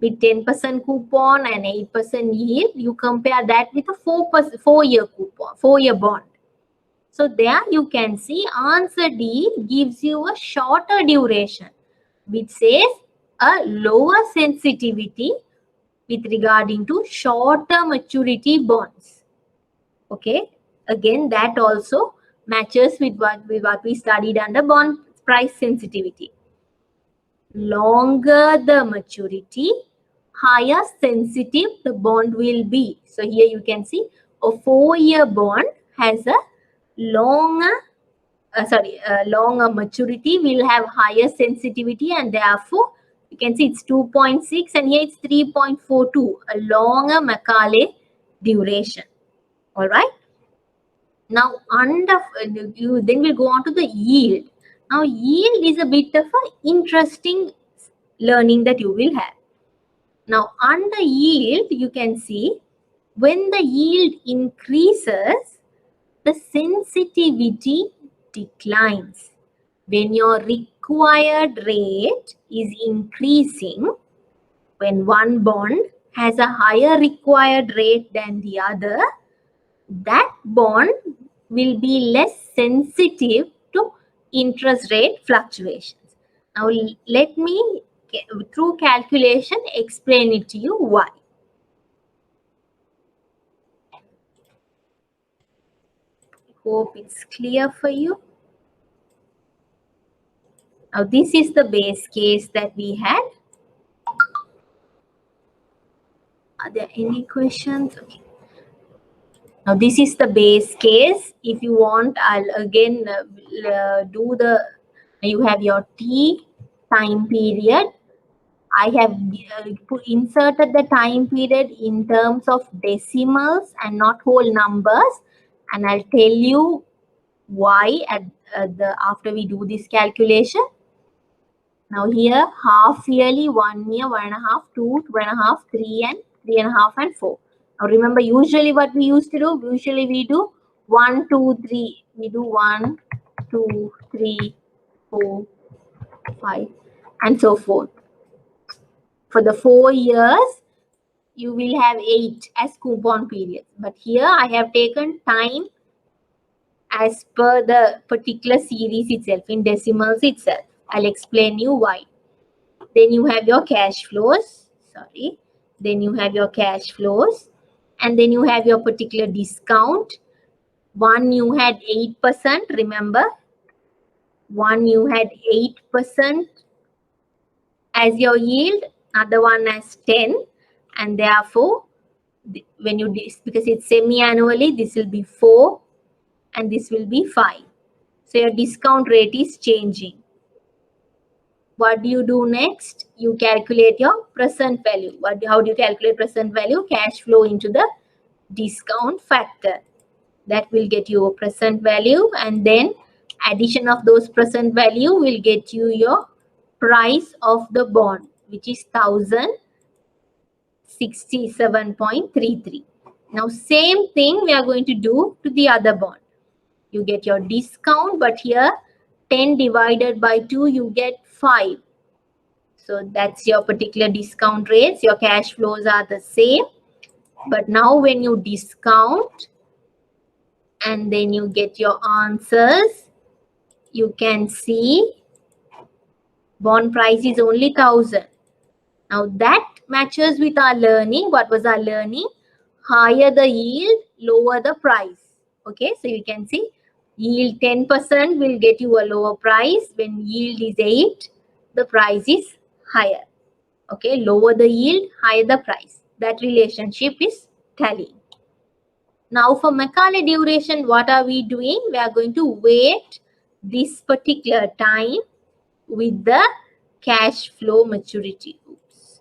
with 10% coupon and 8% yield, you compare that with a 4-year coupon, 4-year bond. So there you can see answer D gives you a shorter duration, which says a lower sensitivity with regarding to shorter maturity bonds. Okay, again that also matches with what we studied under bond price sensitivity. Longer the maturity, higher sensitive the bond will be. So here you can see a 4-year bond has a longer longer maturity, will have higher sensitivity, and therefore you can see it's 2.6 and here it's 3.42, a longer Macaulay duration. All right. Now then we'll go on to the yield. Now yield is a bit of an interesting learning that you will have. Now under yield, you can see when the yield increases, the sensitivity declines. When your required rate is increasing, when one bond has a higher required rate than the other, that bond will be less sensitive to interest rate fluctuations. Now let me, through calculation, explain it to you why. Hope it's clear for you. Now this is the base case that we had. Are there any questions? Okay. Now this is the base case. If you want, I'll again do the, you have your T time period. I have inserted the time period in terms of decimals and not whole numbers, and I'll tell you why after we do this calculation. Now here half yearly, 1 year, 1.5, 2, 2.5, 3 and 3.5 and 4. Now remember, usually what we used to do, usually we do 1, 2, 3. We do 1, 2, 3, 4, 5 and so forth. For the 4 years, you will have 8 as coupon periods. But here I have taken time as per the particular series itself, in decimals itself. I'll explain you why. Then you have your cash flows. Then you have your cash flows. And then you have your particular discount. One you had 8%, remember? One you had 8% as your yield, other one as 10. And therefore, when you, because it's semi-annually, this will be 4 and this will be 5. So your discount rate is changing. What do you do next? You calculate your present value. How do you calculate present value? Cash flow into the discount factor. That will get you a present value, and then addition of those present value will get you your price of the bond, which is 1067.33. Now same thing we are going to do to the other bond. You get your discount, but here 10 divided by 2, you get 5. So that's your particular discount rates. Your cash flows are the same. But now when you discount and then you get your answers, you can see bond price is only 1000. Now that matches with our learning. What was our learning? Higher the yield, lower the price. Okay, so you can see yield 10% will get you a lower price. When yield is 8, the price is higher. Okay, lower the yield, higher the price. That relationship is tallying. Now for Macaulay duration, what are we doing? We are going to weight this particular time with the cash flow maturity. Oops.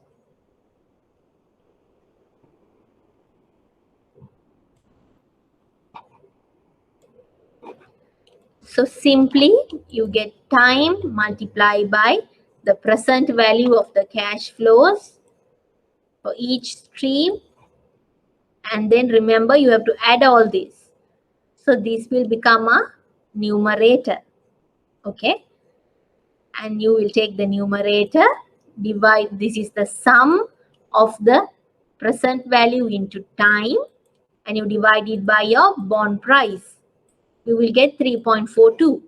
So simply you get time multiplied by the present value of the cash flows for each stream, and then remember you have to add all this. So this will become a numerator. Okay, and you will take the numerator, divide, this is the sum of the present value into time, and you divide it by your bond price. You will get 3.42.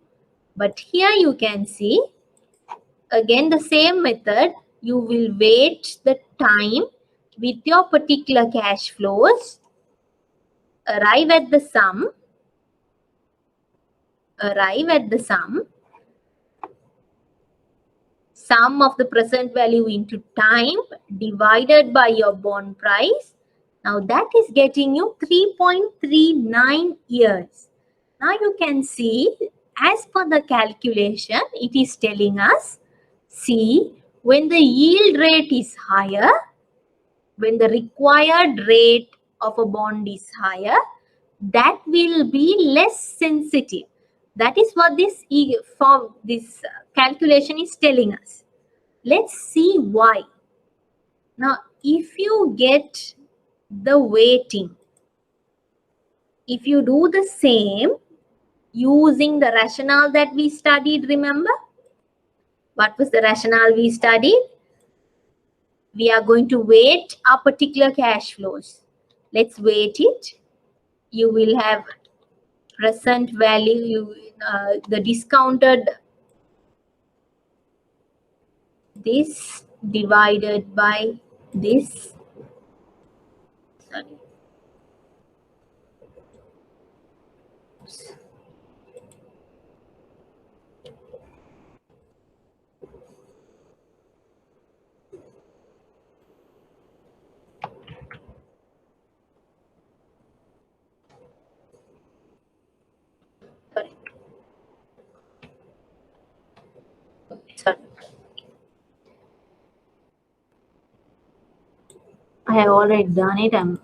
But here you can see again the same method. You will weight the time with your particular cash flows, arrive at the sum, sum of the present value into time divided by your bond price. Now that is getting you 3.39 years. Now you can see, as per the calculation, it is telling us, see, when the yield rate is higher, when the required rate of a bond is higher, that will be less sensitive. That is what this calculation is telling us. Let's see why. Now, if you get the weighting, if you do the same using the rationale that we studied, remember? What was the rationale we studied? We are going to weight our particular cash flows. Let's weight it. You will have present value, the discounted, this divided by this. Sorry. Sorry. I have already done it. I'm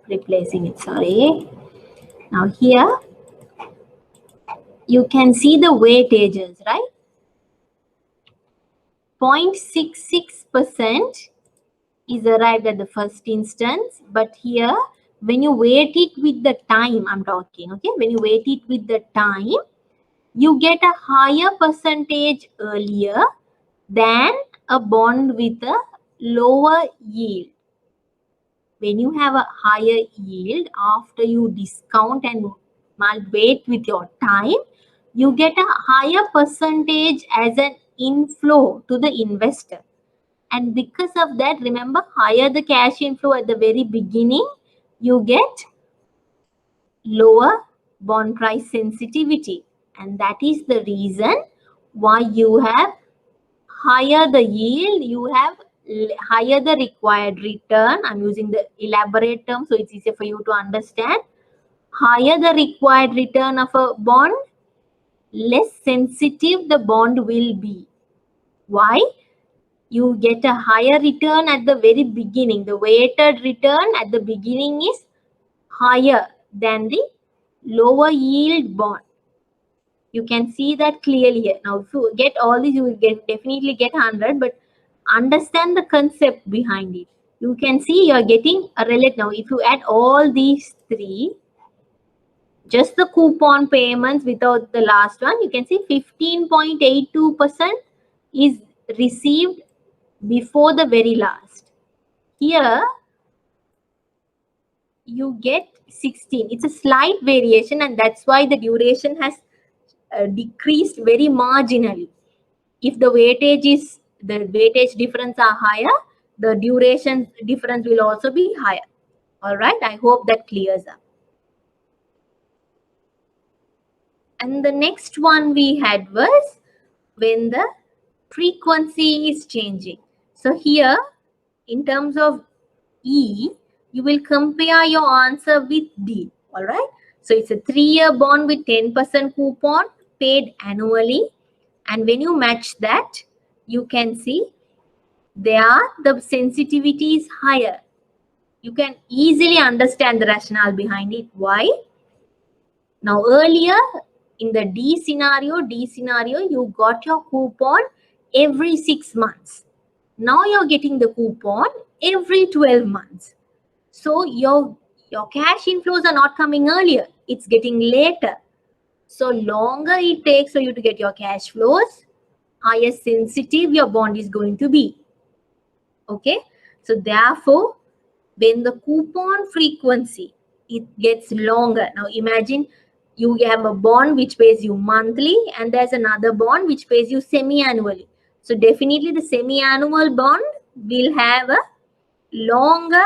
replacing it. Sorry. Now here you can see the weightages, right? 0.66% is arrived at the first instance, but here when you weight it with the time, I'm talking, okay? When you weight it with the time, you get a higher percentage earlier than a bond with a lower yield. When you have a higher yield, after you discount and weight with your time, you get a higher percentage as an inflow to the investor. And because of that, remember, higher the cash inflow at the very beginning, you get lower bond price sensitivity. And that is the reason why you have higher the yield, you have higher the required return. I'm using the elaborate term so it's easier for you to understand. Higher the required return of a bond, less sensitive the bond will be. Why? You get a higher return at the very beginning. The weighted return at the beginning is higher than the lower yield bond. You can see that clearly here. Now, if you get all these, you will definitely get 100, but understand the concept behind it. You can see you are getting a relative. Now, if you add all these three, just the coupon payments without the last one, you can see 15.82% is received before the very last. Here, you get 16. It's a slight variation, and that's why the duration has decreased very marginally. If the weightage difference are higher, the duration difference will also be higher. All right, I hope that clears up. And the next one we had was when the frequency is changing. So here, in terms of E, you will compare your answer with D. All right. So it's a 3-year bond with 10% coupon paid annually. And when you match that, you can see there the sensitivity is higher. You can easily understand the rationale behind it. Why? Now earlier, In the D scenario, you got your coupon every 6 months. Now you're getting the coupon every 12 months. So your cash inflows are not coming earlier. It's getting later. So longer it takes for you to get your cash flows, higher sensitive your bond is going to be. Okay. So therefore, when the coupon frequency, it gets longer. Now imagine you have a bond which pays you monthly and there's another bond which pays you semi-annually. So definitely the semi-annual bond will have a longer,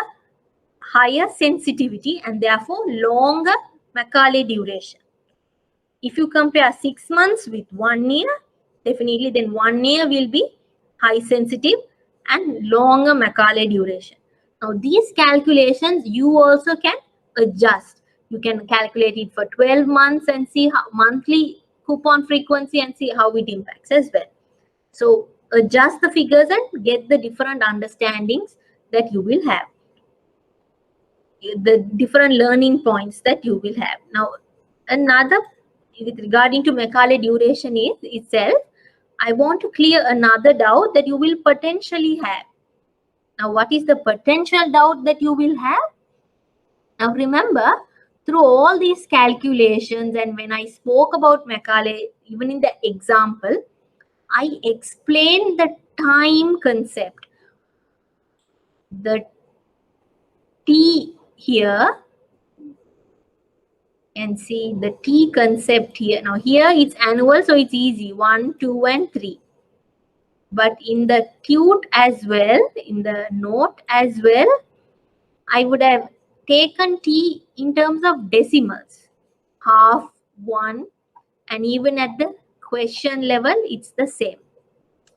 higher sensitivity and therefore longer Macaulay duration. If you compare 6 months with 1 year, definitely then 1 year will be high sensitive and longer Macaulay duration. Now these calculations you also can adjust. You can calculate it for 12 months and see how monthly coupon frequency and see how it impacts as well. So adjust the figures and get the different understandings that you will have, the different learning points that you will have. Now another with regarding to Macaulay duration is itself, I want to clear another doubt that you will potentially have. Now, what is the potential doubt that you will have? Now, remember, through all these calculations and when I spoke about Macaulay, even in the example, I explained the time concept. The T here, and see the T concept here. Now, here it's annual, so it's easy, 1, 2, and 3. But in the tute as well, in the note as well, I would have taken T in terms of decimals, half, 1, and even at the question level, it's the same.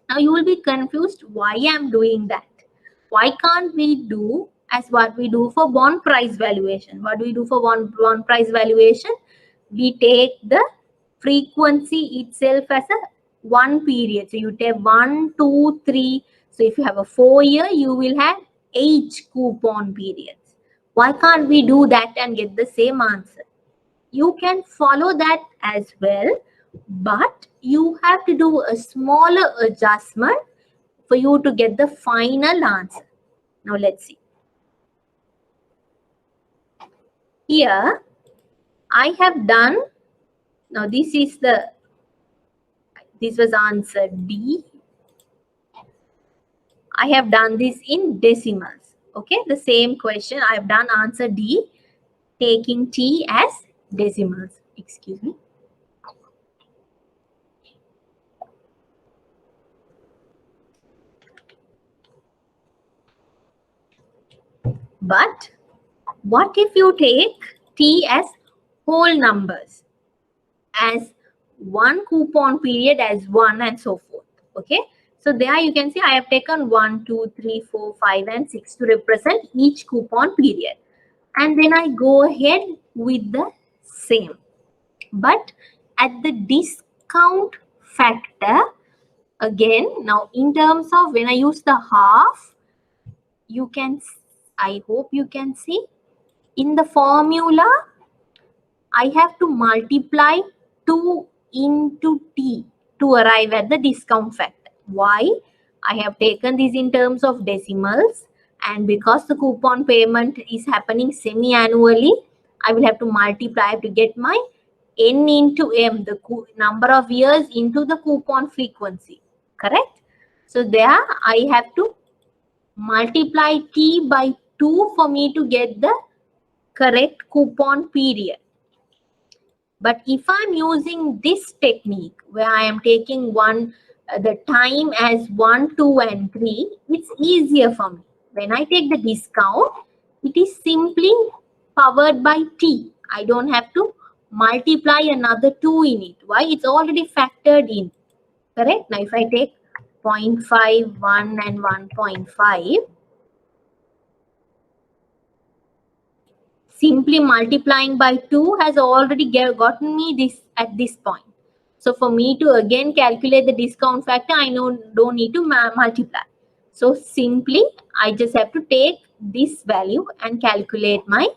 Now you will be confused why I'm doing that. Why can't we do as what we do for bond price valuation? What do we do for bond price valuation? We take the frequency itself as a one period. So you take 1, 2, 3. So if you have a 4-year, you will have 8 coupon periods. Why can't we do that and get the same answer? You can follow that as well, but you have to do a smaller adjustment for you to get the final answer. Now let's see. Here I have done, now this was answer D. I have done this in decimals. Okay, the same question I have done answer D, taking T as decimals. Excuse me. But what if you take T as whole numbers, as one coupon period as 1 and so forth? Okay, so there you can see I have taken 1, 2, 3, 4, 5, and 6 to represent each coupon period. And then I go ahead with the same. But at the discount factor, again, now in terms of when I use the half, you can, I hope you can see, in the formula, I have to multiply 2 into T to arrive at the discount factor. Why? I have taken this in terms of decimals, and because the coupon payment is happening semi-annually, I will have to multiply to get my N into M, the number of years into the coupon frequency. Correct? So there I have to multiply T by 2 for me to get the correct coupon period. But if I'm using this technique where I am taking the time as 1, 2, and 3, it's easier for me. When I take the discount, it is simply powered by T. I don't have to multiply another 2 in it. Why? It's already factored in. Correct? Now if I take 0.5, 1, and 1.5, simply multiplying by 2 has already gotten me this at this point. So for me to again calculate the discount factor, I don't need to multiply. So simply I just have to take this value and calculate my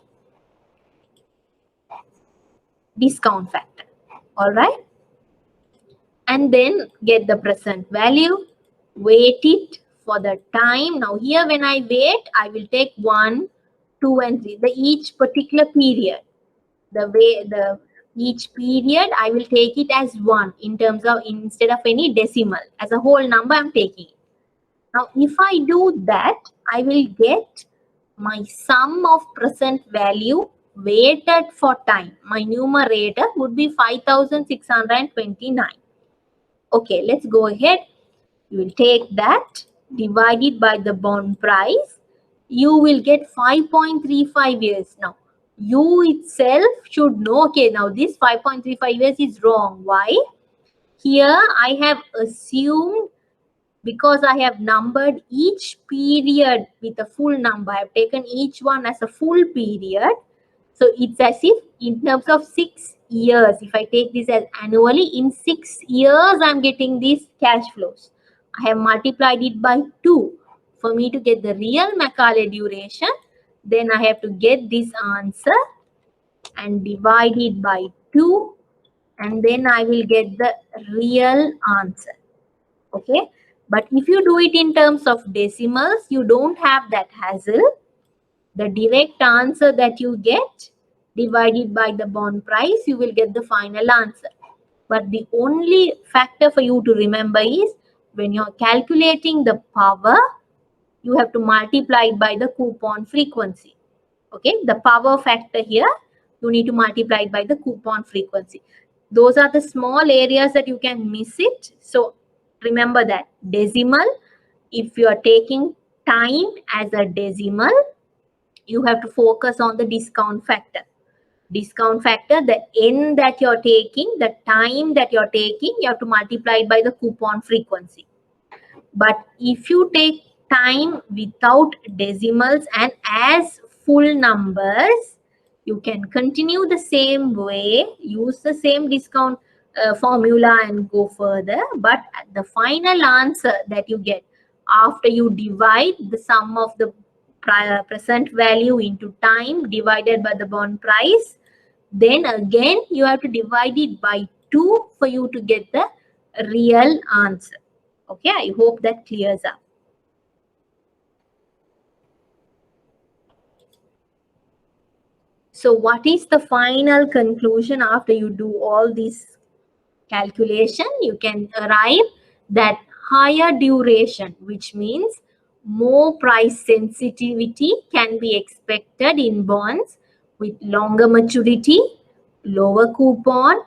discount factor. All right. And then get the present value, weight it for the time. Now here when I weight, I will take 1, 2 and 3, the each particular period. The each period I will take it as 1 in terms of, instead of any decimal, as a whole number I'm taking it. Now if I do that, I will get my sum of present value weighted for time. My numerator would be 5629. Okay, let's go ahead. You will take that, divide it by the bond price. You will get 5.35 years. Now, you itself should know, okay, now this 5.35 years is wrong. Why? Here I have assumed, because I have numbered each period with a full number. I have taken each one as a full period. So it's as if in terms of 6 years, if I take this as annually, in 6 years, I'm getting these cash flows. I have multiplied it by 2. For me to get the real Macaulay duration, then I have to get this answer and divide it by 2. And then I will get the real answer. Okay. But if you do it in terms of decimals, you don't have that hassle. The direct answer that you get divided by the bond price, you will get the final answer. But the only factor for you to remember is, when you're calculating the power, you have to multiply it by the coupon frequency. Okay, the power factor here, you need to multiply it by the coupon frequency. Those are the small areas that you can miss it. So remember that decimal, if you are taking time as a decimal, you have to focus on the discount factor. Discount factor, the n that you're taking, the time that you're taking, you have to multiply it by the coupon frequency. But if you take time without decimals and as full numbers, you can continue the same way, use the same discount formula and go further. But the final answer that you get after you divide the sum of the present value into time divided by the bond price, then again you have to divide it by 2 for you to get the real answer. Okay, I hope that clears up. So what is the final conclusion after you do all this calculation? You can arrive that higher duration, which means more price sensitivity, can be expected in bonds with longer maturity, lower coupon,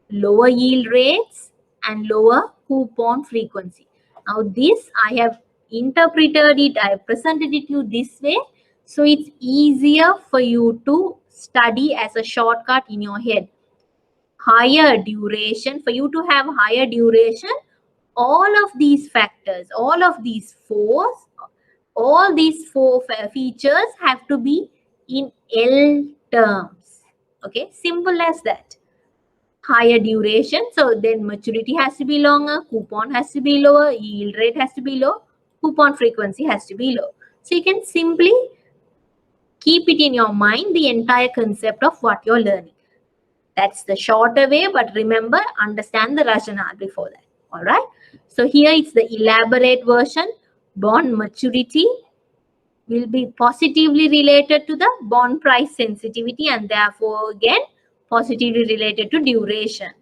lower yield rates, and lower coupon frequency. Now this I have interpreted it, I have presented it to you this way, so it's easier for you to study as a shortcut in your head. Higher duration, for you to have higher duration, all of these factors, all these four features have to be in L terms. Okay, simple as that. Higher duration, so then maturity has to be longer, coupon has to be lower, yield rate has to be low, coupon frequency has to be low. So you can simply keep it in your mind, the entire concept of what you're learning. That's the shorter way, but remember, understand the rationale before that. All right. So here it's the elaborate version. Bond maturity will be positively related to the bond price sensitivity and therefore again positively related to duration.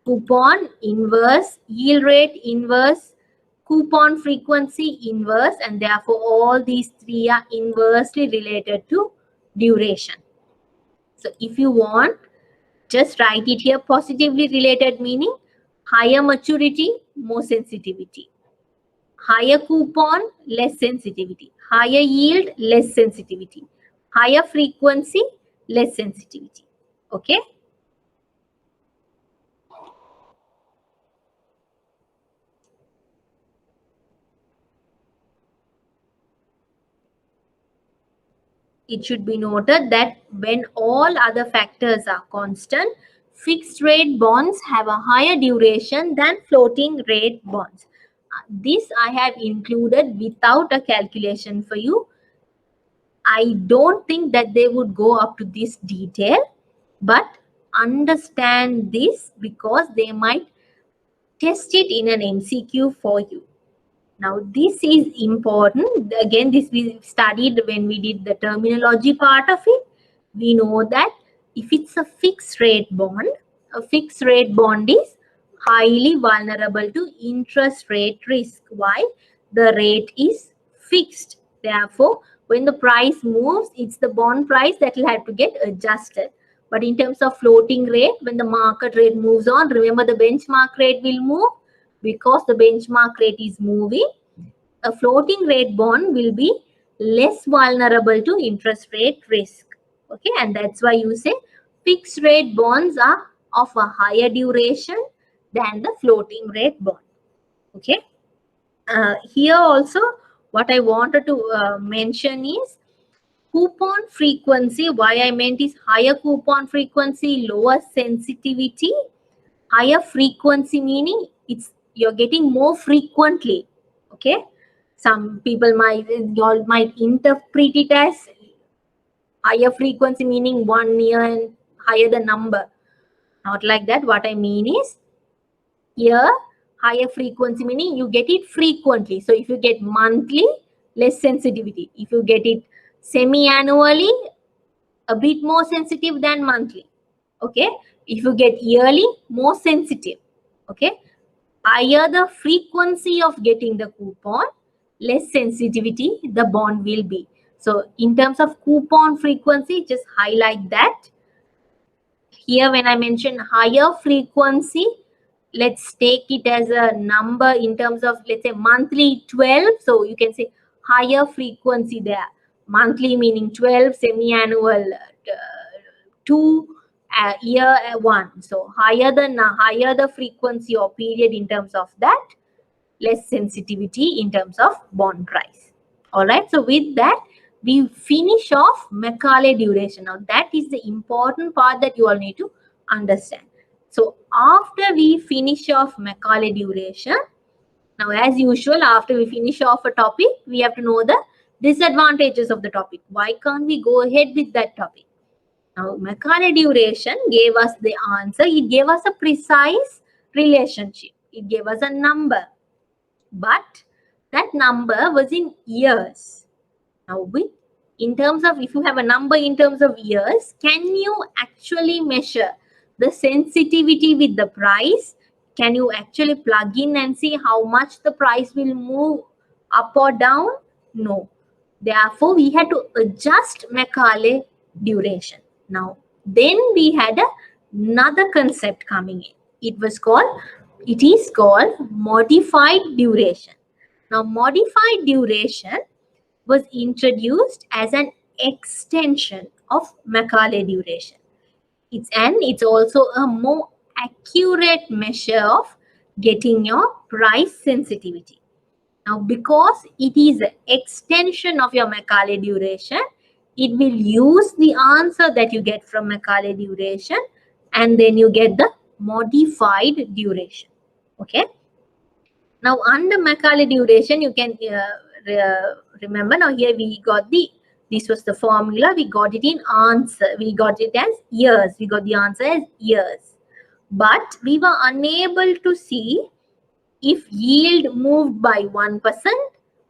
Coupon inverse, yield rate inverse, coupon frequency inverse, and therefore all these three are inversely related to duration. So if you want, just write it here, positively related meaning higher maturity, more sensitivity. Higher coupon, less sensitivity. Higher yield, less sensitivity. Higher frequency, less sensitivity. Okay. It should be noted that when all other factors are constant, fixed rate bonds have a higher duration than floating rate bonds. This I have included without a calculation for you. I don't think that they would go up to this detail, but understand this because they might test it in an MCQ for you. Now, this is important. Again, this we studied when we did the terminology part of it. We know that if it's a fixed rate bond, a fixed rate bond is highly vulnerable to interest rate risk. Why? The rate is fixed. Therefore, when the price moves, it's the bond price that will have to get adjusted. But in terms of floating rate, when the market rate moves on, remember the benchmark rate will move. Because the benchmark rate is moving, a floating rate bond will be less vulnerable to interest rate risk. Okay, and that's why you say fixed rate bonds are of a higher duration than the floating rate bond. Okay, here also what I wanted to mention is coupon frequency. Why I meant is higher coupon frequency, lower sensitivity. Higher frequency meaning you're getting more frequently. Okay, some people y'all might interpret it as higher frequency meaning 1 year and higher the number. Not like that. What I mean is here higher frequency meaning you get it frequently. So if you get monthly, less sensitivity. If you get it semi-annually, a bit more sensitive than monthly. Okay, if you get yearly, more sensitive. Okay, higher the frequency of getting the coupon, less sensitivity the bond will be. So in terms of coupon frequency, just highlight that. Here when I mention higher frequency, let's take it as a number in terms of, let's say, monthly 12. So you can say higher frequency there. Monthly meaning 12, semi-annual 2, year 1. So higher the frequency or period in terms of that, less sensitivity in terms of bond price. All right. So with that, we finish off Macaulay duration. Now that is the important part that you all need to understand. So after we finish off Macaulay duration, now as usual, after we finish off a topic, we have to know the disadvantages of the topic. Why can't we go ahead with that topic? Now, Macaulay duration gave us the answer. It gave us a precise relationship. It gave us a number. But that number was in years. Now, in terms of, if you have a number in terms of years, can you actually measure the sensitivity with the price? Can you actually plug in and see how much the price will move up or down? No. Therefore, we had to adjust Macaulay duration. Now, then we had another concept coming in. It is called modified duration. Now, modified duration was introduced as an extension of Macaulay duration. It's also a more accurate measure of getting your price sensitivity. Now, because it is an extension of your Macaulay duration, it will use the answer that you get from Macaulay duration and then you get the modified duration. Okay. Now, under Macaulay duration, you can remember, now here we got this was the formula, we got it in answer, we got it as years, we got the answer as years. But we were unable to see if yield moved by 1%,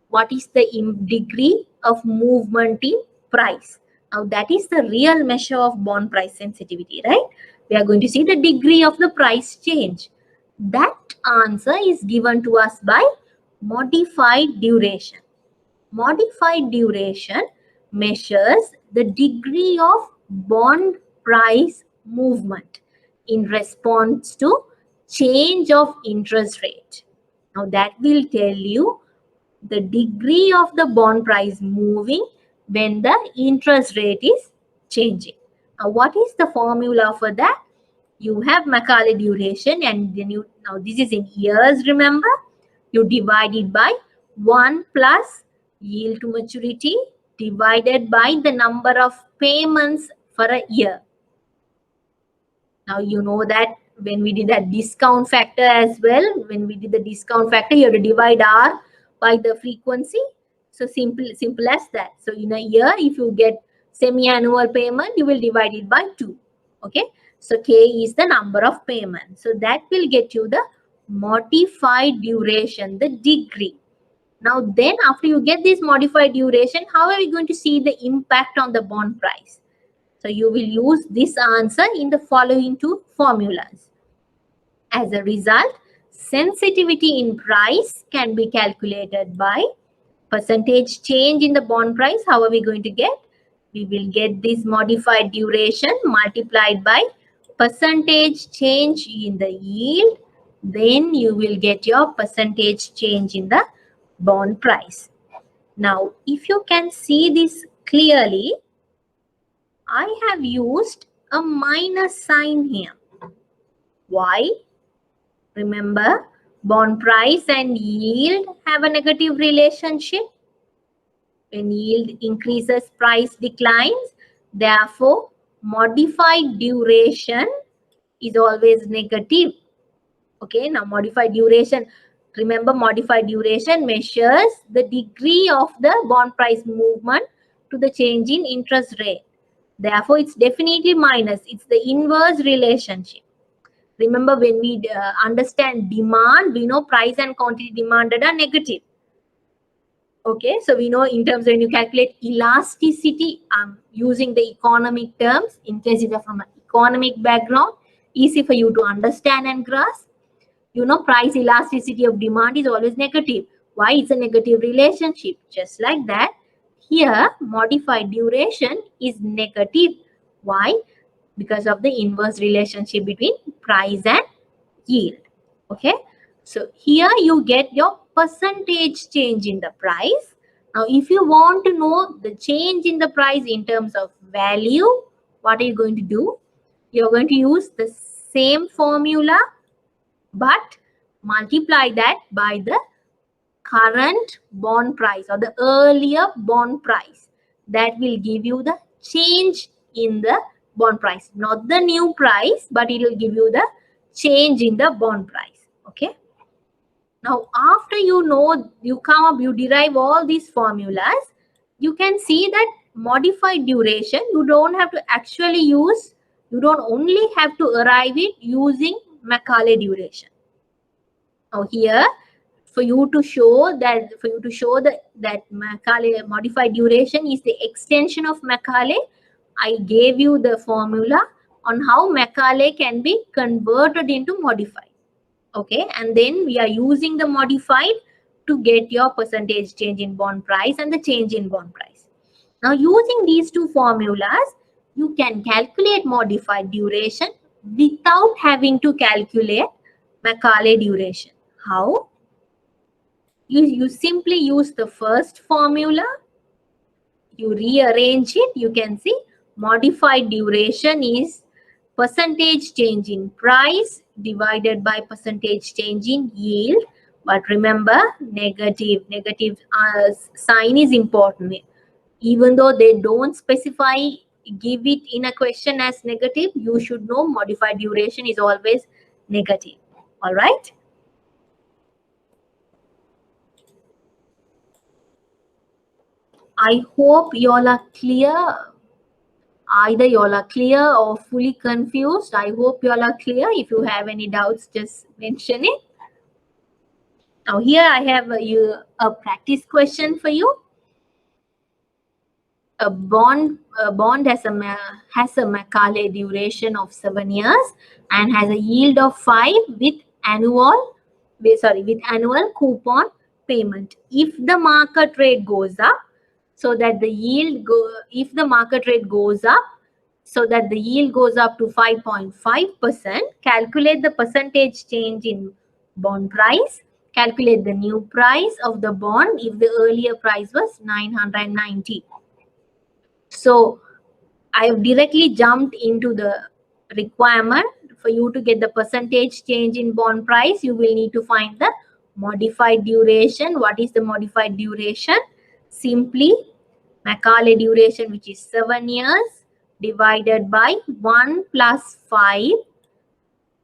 what is the degree of movement in price? Now that is the real measure of bond price sensitivity, right? We are going to see the degree of the price change. That answer is given to us by modified duration. Modified duration measures the degree of bond price movement in response to change of interest rate. Now that will tell you the degree of the bond price moving when the interest rate is changing. Now what is the formula for that? You have Macaulay duration and then now this is in years, remember? You divide it by 1 plus yield to maturity divided by the number of payments for a year. Now you know that when we did that discount factor as well, when we did the discount factor, you have to divide R by the frequency. So simple as that. So in a year, if you get semi-annual payment, you will divide it by 2. Okay. So K is the number of payments. So that will get you the modified duration, the degree. Now then after you get this modified duration, how are we going to see the impact on the bond price? So you will use this answer in the following two formulas. As a result, sensitivity in price can be calculated by percentage change in the bond price. How are we going to get? We will get this modified duration multiplied by percentage change in the yield. Then you will get your percentage change in the bond price. Now, if you can see this clearly, I have used a minus sign here. Why? Remember, bond price and yield have a negative relationship. When yield increases, price declines. Therefore, modified duration is always negative. Okay, now modified duration. Remember, modified duration measures the degree of the bond price movement to the change in interest rate. Therefore, it's definitely minus. It's the inverse relationship. Remember, when we understand demand, we know price and quantity demanded are negative. Okay, so we know in terms of when you calculate elasticity, I'm using the economic terms in case you are from an economic background, easy for you to understand and grasp. You know, price elasticity of demand is always negative. Why? It's a negative relationship. Just like that, here modified duration is negative. Why? Because of the inverse relationship between price and yield. Okay, so here you get your percentage change in the price. Now if you want to know the change in the price in terms of value, what are you going to do? You're going to use the same formula but multiply that by the current bond price or the earlier bond price. That will give you the change in the bond price, not the new price, but it will give you the change in the bond price. Okay, now after you derive all these formulas, you can see that modified duration you don't have to actually use, you don't only have to arrive it using Macaulay duration. Now here, for you to show that Macaulay modified duration is the extension of Macaulay, I gave you the formula on how Macaulay can be converted into modified. Okay, and then we are using the modified to get your percentage change in bond price and the change in bond price. Now using these two formulas, you can calculate modified duration without having to calculate Macaulay duration. How? You simply use the first formula, you rearrange it, you can see modified duration is percentage change in price divided by percentage change in yield. But remember, negative sign is important. Even though they don't specify, give it in a question as negative, you should know modified duration is always negative. All right. I hope you all are clear. Either you all are clear or fully confused. I hope you all are clear. If you have any doubts, just mention it. Now here I have a practice question for you. A bond has a Macaulay duration of 7 years and has a yield of 5 with annual coupon payment. If the market rate goes up, so that the yield if the market rate goes up, so that the yield goes up to 5.5%, calculate the percentage change in bond price, calculate the new price of the bond if the earlier price was 990. So I have directly jumped into the requirement. For you to get the percentage change in bond price, you will need to find the modified duration. What is the modified duration? Simply Macaulay duration, which is 7 years, divided by 1 plus 5.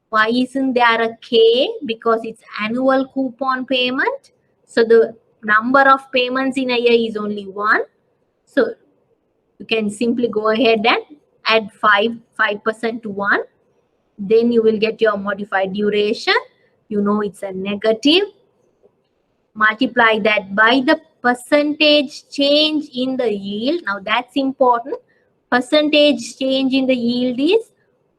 Why isn't there a K? Because it's annual coupon payment. So the number of payments in a year is only 1. So you can simply go ahead and add 5% to 1. Then you will get your modified duration. You know it's a negative. Multiply that by the percentage change in the yield. Now that's important. Percentage change in the yield is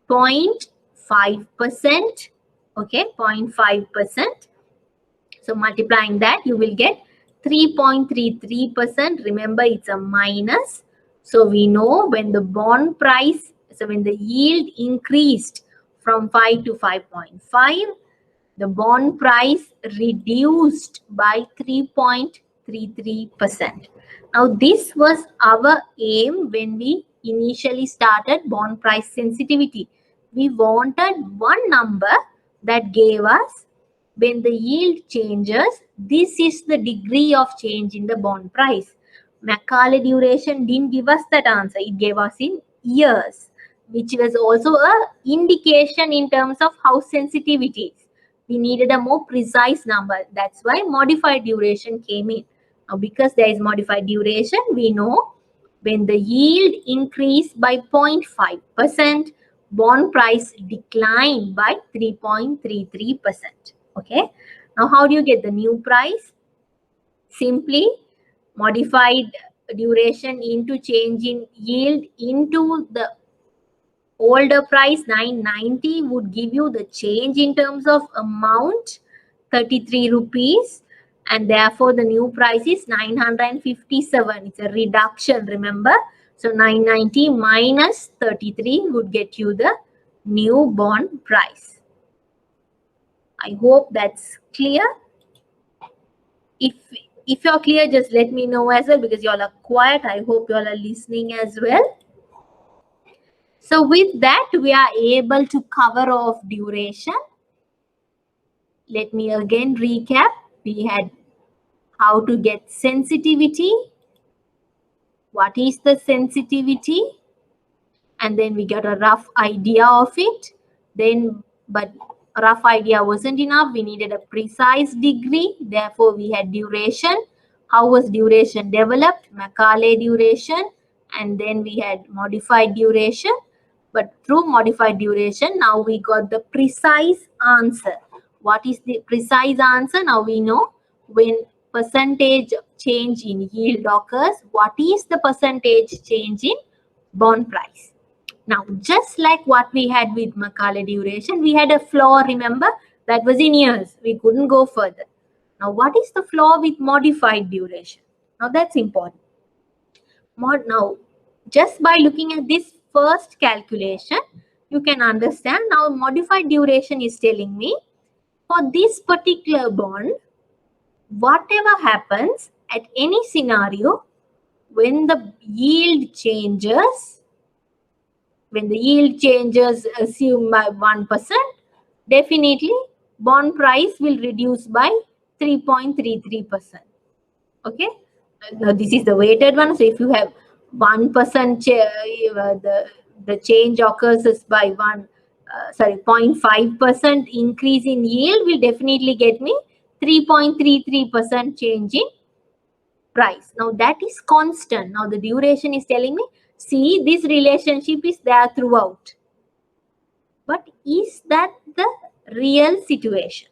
0.5%. Okay, 0.5%. So multiplying that, you will get 3.33%. Remember, it's a minus. So we know when the bond price, so when the yield increased from 5 to 5.5, the bond price reduced by 3.33%. Now, this was our aim when we initially started bond price sensitivity. We wanted one number that gave us, when the yield changes, this is the degree of change in the bond price. Macaulay duration didn't give us that answer. It gave us in years, which was also an indication in terms of how sensitive it is. We needed a more precise number. That's why modified duration came in. Now, because there is modified duration, we know when the yield increased by 0.5%, bond price declined by 3.33%. Okay. Now, how do you get the new price? Simply modified duration into change in yield into the older price 990 would give you the change in terms of amount 33 rupees, and therefore the new price is 957. It's a reduction, remember. So 990 minus 33 would get you the new bond price. I hope that's clear. If you're clear, just let me know as well, because y'all are quiet. I hope y'all are listening as well. So with that, we are able to cover off duration. Let me again recap. We had how to get sensitivity. What is the sensitivity? And then we got a rough idea of it. Then, but a rough idea wasn't enough. We needed a precise degree. Therefore, we had duration. How was duration developed? Macaulay duration. And then we had modified duration. But through modified duration, now we got the precise answer. What is the precise answer? Now we know when percentage change in yield occurs, what is the percentage change in bond price? Now, just like what we had with Macaulay duration, we had a floor, remember? That was in years. We couldn't go further. Now, what is the floor with modified duration? Now, that's important. Now, just by looking at this first calculation, you can understand now modified duration is telling me for this particular bond, whatever happens at any scenario, when the yield changes, assume by 1%, definitely bond price will reduce by 3.33%. Okay. Now this is the weighted one. So if you have 1%, the change occurs by 0.5% increase in yield will definitely get me 3.33% change in price. Now that is constant. Now the duration is telling me, see, this relationship is there throughout. But is that the real situation?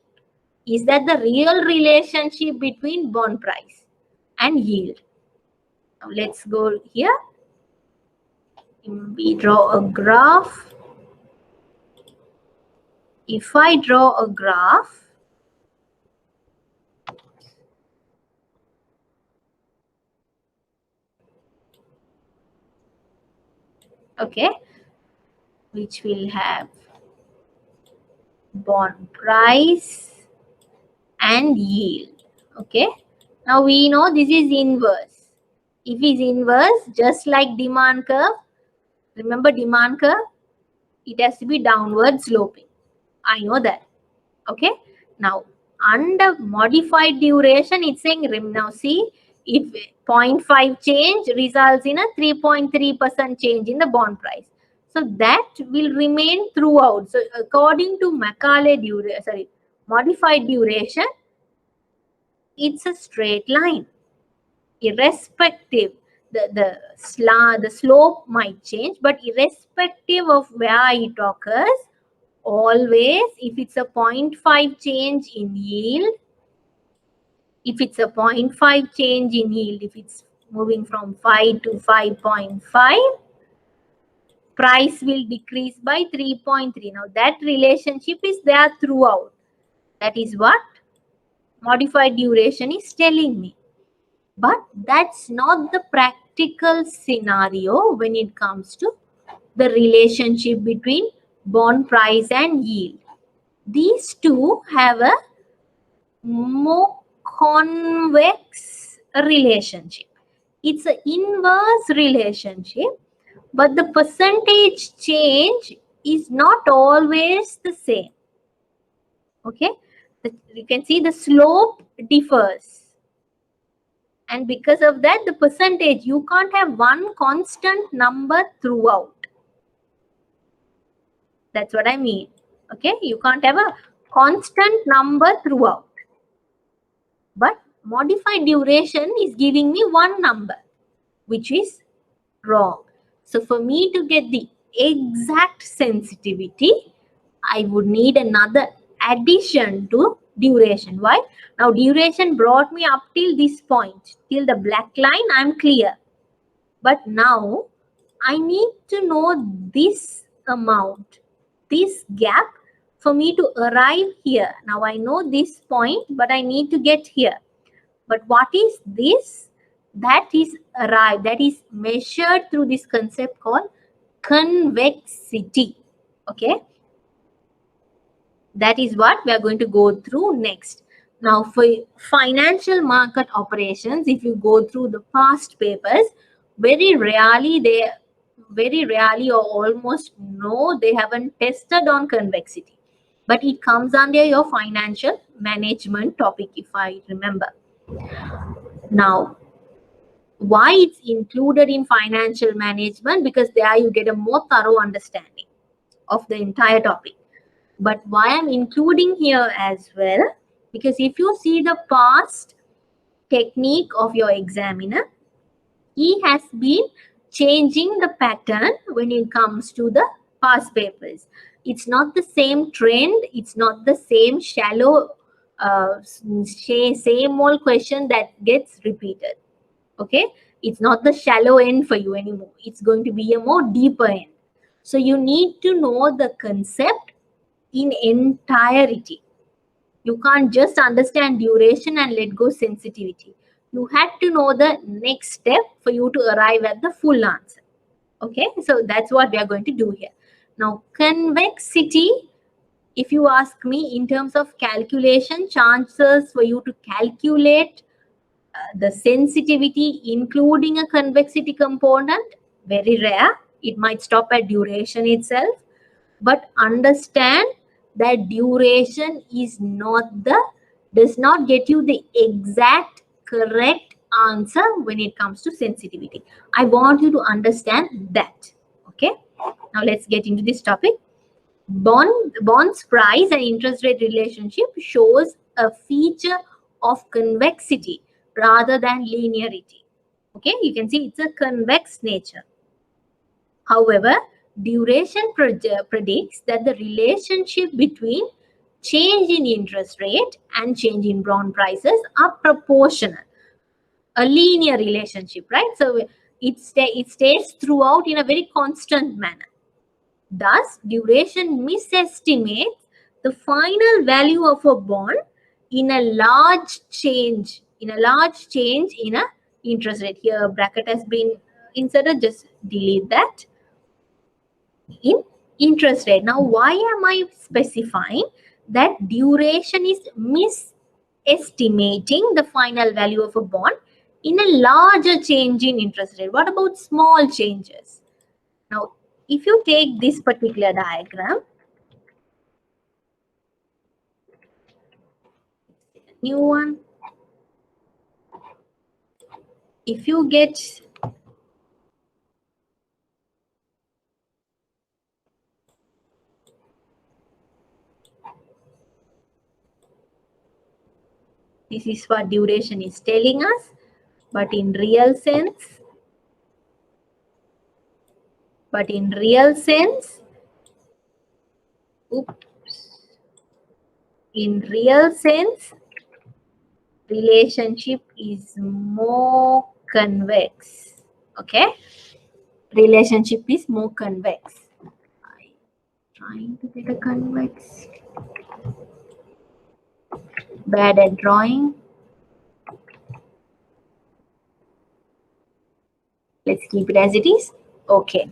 Is that the real relationship between bond price and yield? Now let's go here. We draw a graph. If I draw a graph, okay, which will have bond price and yield. Okay, now we know this is inverse. If it's inverse, just like demand curve, remember demand curve, it has to be downward sloping. I know that. Okay, now under modified duration, it's saying, now see, if 0.5 change results in a 3.3% change in the bond price. So that will remain throughout. So according to Macaulay duration, modified duration, it's a straight line. Irrespective, the slope might change, but irrespective of where it occurs, Always, if it's a 0.5 change in yield, if it's a 0.5 change in yield, if it's moving from 5 to 5.5, price will decrease by 3.3. Now that relationship is there throughout. That is what modified duration is telling me. But that's not the practical scenario when it comes to the relationship between bond price and yield. These two have a more convex relationship. It's an inverse relationship, but the percentage change is not always the same. Okay, you can see the slope differs. And because of that, the percentage, you can't have one constant number throughout. That's what I mean. Okay, you can't have a constant number throughout. But modified duration is giving me one number, which is wrong. So for me to get the exact sensitivity, I would need another addition to duration. Why? Now duration brought me up till this point, till the black line, I'm clear. But now I need to know this amount, this gap for me to arrive here. Now I know this point, but I need to get here. But what is this? That is arrived, that is measured through this concept called convexity. Okay, that is what we are going to go through next. Now for financial market operations, if you go through the past papers, very rarely or almost no, they haven't tested on convexity, but it comes under your financial management topic, if I remember. Now why it's included in financial management? Because there you get a more thorough understanding of the entire topic. But why I'm including here as well, because if you see the past technique of your examiner, he has been changing the pattern when it comes to the past papers. It's not the same trend, it's not the same shallow same old question that gets repeated. Okay, it's not the shallow end for you anymore, it's going to be a more deeper end. So you need to know the concept in entirety. You can't just understand duration and let go sensitivity. You had to know the next step for you to arrive at the full answer. Okay, so that's what we are going to do here. Now convexity, if you ask me in terms of calculation, chances for you to calculate the sensitivity including a convexity component, very rare. It might stop at duration itself. But understand that duration is not does not get you the exact correct answer when it comes to sensitivity. I want you to understand that. Okay, now let's get into this topic. Bonds price and interest rate relationship shows a feature of convexity rather than linearity. Okay, you can see it's a convex nature. However, duration predicts that the relationship between change in interest rate and change in bond prices are proportional. A linear relationship, right? So it stays throughout in a very constant manner. Thus, duration misestimates the final value of a bond in a large change in a interest rate. Here bracket has been inserted, just delete that. In interest rate. Now, why am I specifying that duration is misestimating the final value of a bond in a larger change in interest rate? What about small changes? Now, if you take this particular diagram, new one, if you get this is what duration is telling us, but in real sense, Oops. In real sense, relationship is more convex. Okay, relationship is more convex. I'm trying to get a convex. Bad at drawing. Let's keep it as it is. Okay.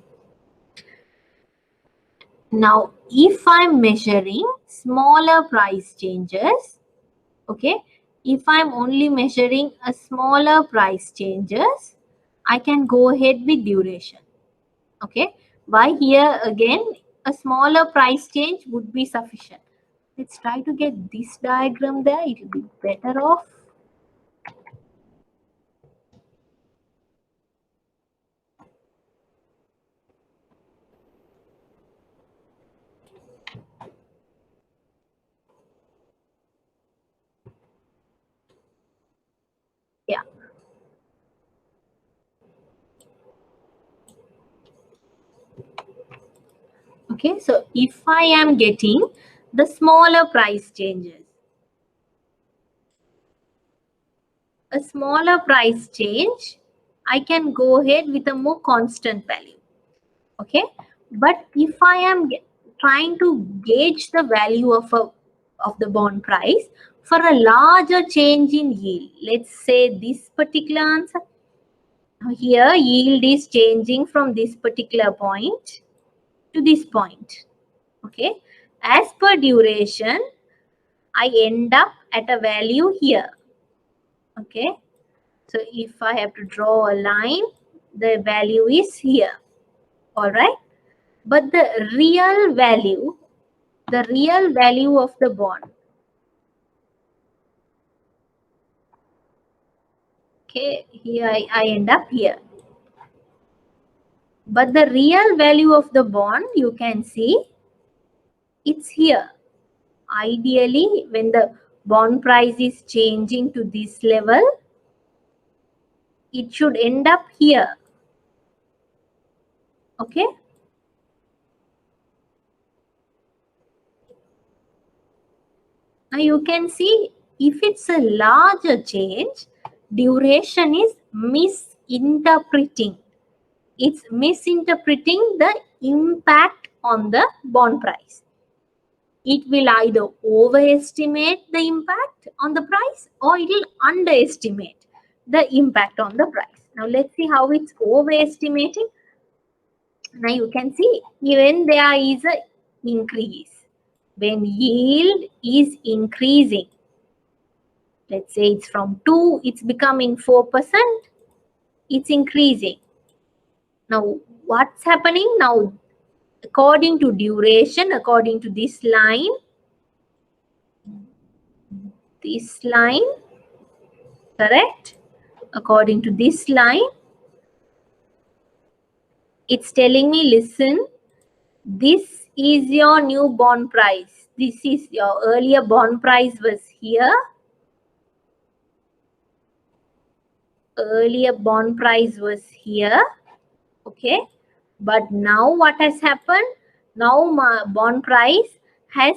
Now, if I'm measuring smaller price changes, okay, if I'm only measuring a smaller price changes, I can go ahead with duration. Okay, by here again, a smaller price change would be sufficient. Let's try to get this diagram there. It will be better off. Yeah. Okay, so if I am getting the smaller price changes, a smaller price change, I can go ahead with a more constant value. Okay, but if I am trying to gauge the value of the bond price for a larger change in yield, let's say this particular answer. Now here yield is changing from this particular point to this point. Okay, as per duration, I end up at a value here. Okay, so if I have to draw a line, the value is here. All right, but the real value of the bond, okay, here I end up here. But the real value of the bond, you can see it's here. Ideally, when the bond price is changing to this level, it should end up here. Okay. Now you can see if it's a larger change, duration is misinterpreting. It's misinterpreting the impact on the bond price. It will either overestimate the impact on the price or it will underestimate the impact on the price. Now let's see how it's overestimating. Now you can see even there is an increase. When yield is increasing, let's say it's from 2, it's becoming 4%, it's increasing. Now what's happening now? According to duration, according to this line, correct? According to this line, it's telling me, listen, this is your new bond price. This is your earlier bond price was here. Earlier bond price was here. Okay. But now what has happened? Now my bond price has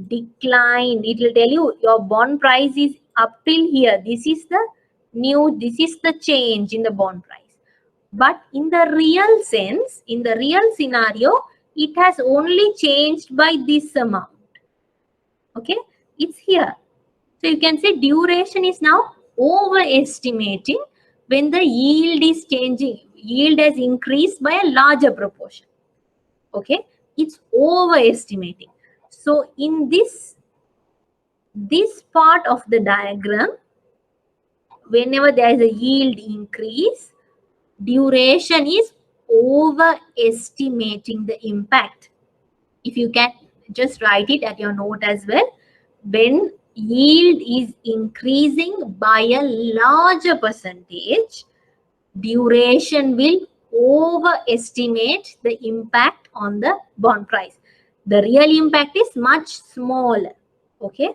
declined. It will tell you your bond price is up till here. This is the change in the bond price. But in the real sense, in the real scenario, it has only changed by this amount. Okay, it's here. So you can say duration is now overestimating when the yield is changing. Yield has increased by a larger proportion. Okay, it's overestimating. So in this part of the diagram, whenever there is a yield increase, duration is overestimating the impact. If you can just write it at your note as well. When yield is increasing by a larger percentage, duration will overestimate the impact on the bond price. The real impact is much smaller. Okay.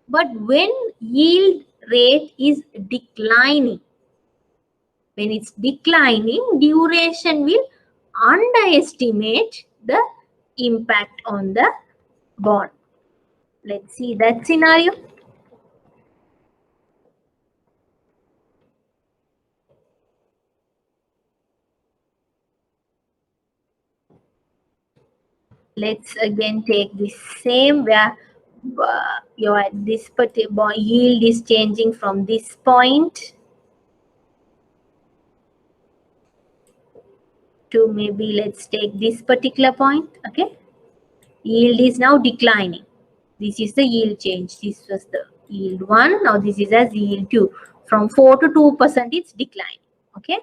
But when yield rate is declining, when it's declining, duration will underestimate the impact on the bond. Let's see that scenario. Let's again take the same where you're at this particular yield is changing from this point to maybe let's take this particular point. Okay, yield is now declining. This is the yield change. This was the yield 1. Now this is as yield 2. From 4 to 2% it's declining. Okay.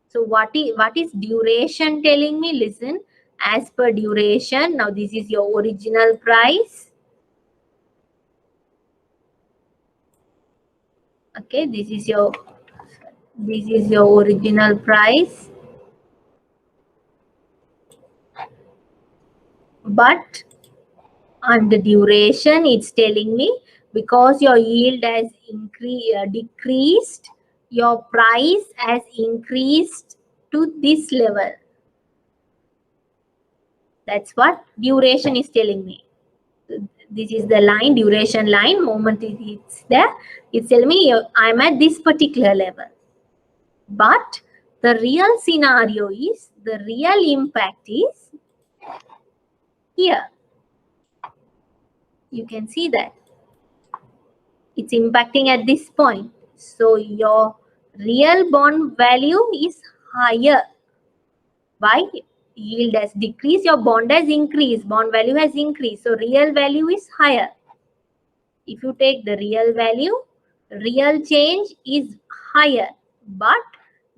So what is duration telling me? Listen, as per duration, now this is your original price. Okay, this is your original price. But on the duration, it's telling me because your yield has decreased, your price has increased to this level. That's what duration is telling me. This is the line, duration line. Moment it's there, it's telling me I'm at this particular level. But the real scenario is, the real impact is here. You can see that it's impacting at this point. So your real bond value is higher. Why? Yield has decreased, your bond has increased, bond value has increased. So real value is higher. If you take the real value, real change is higher. But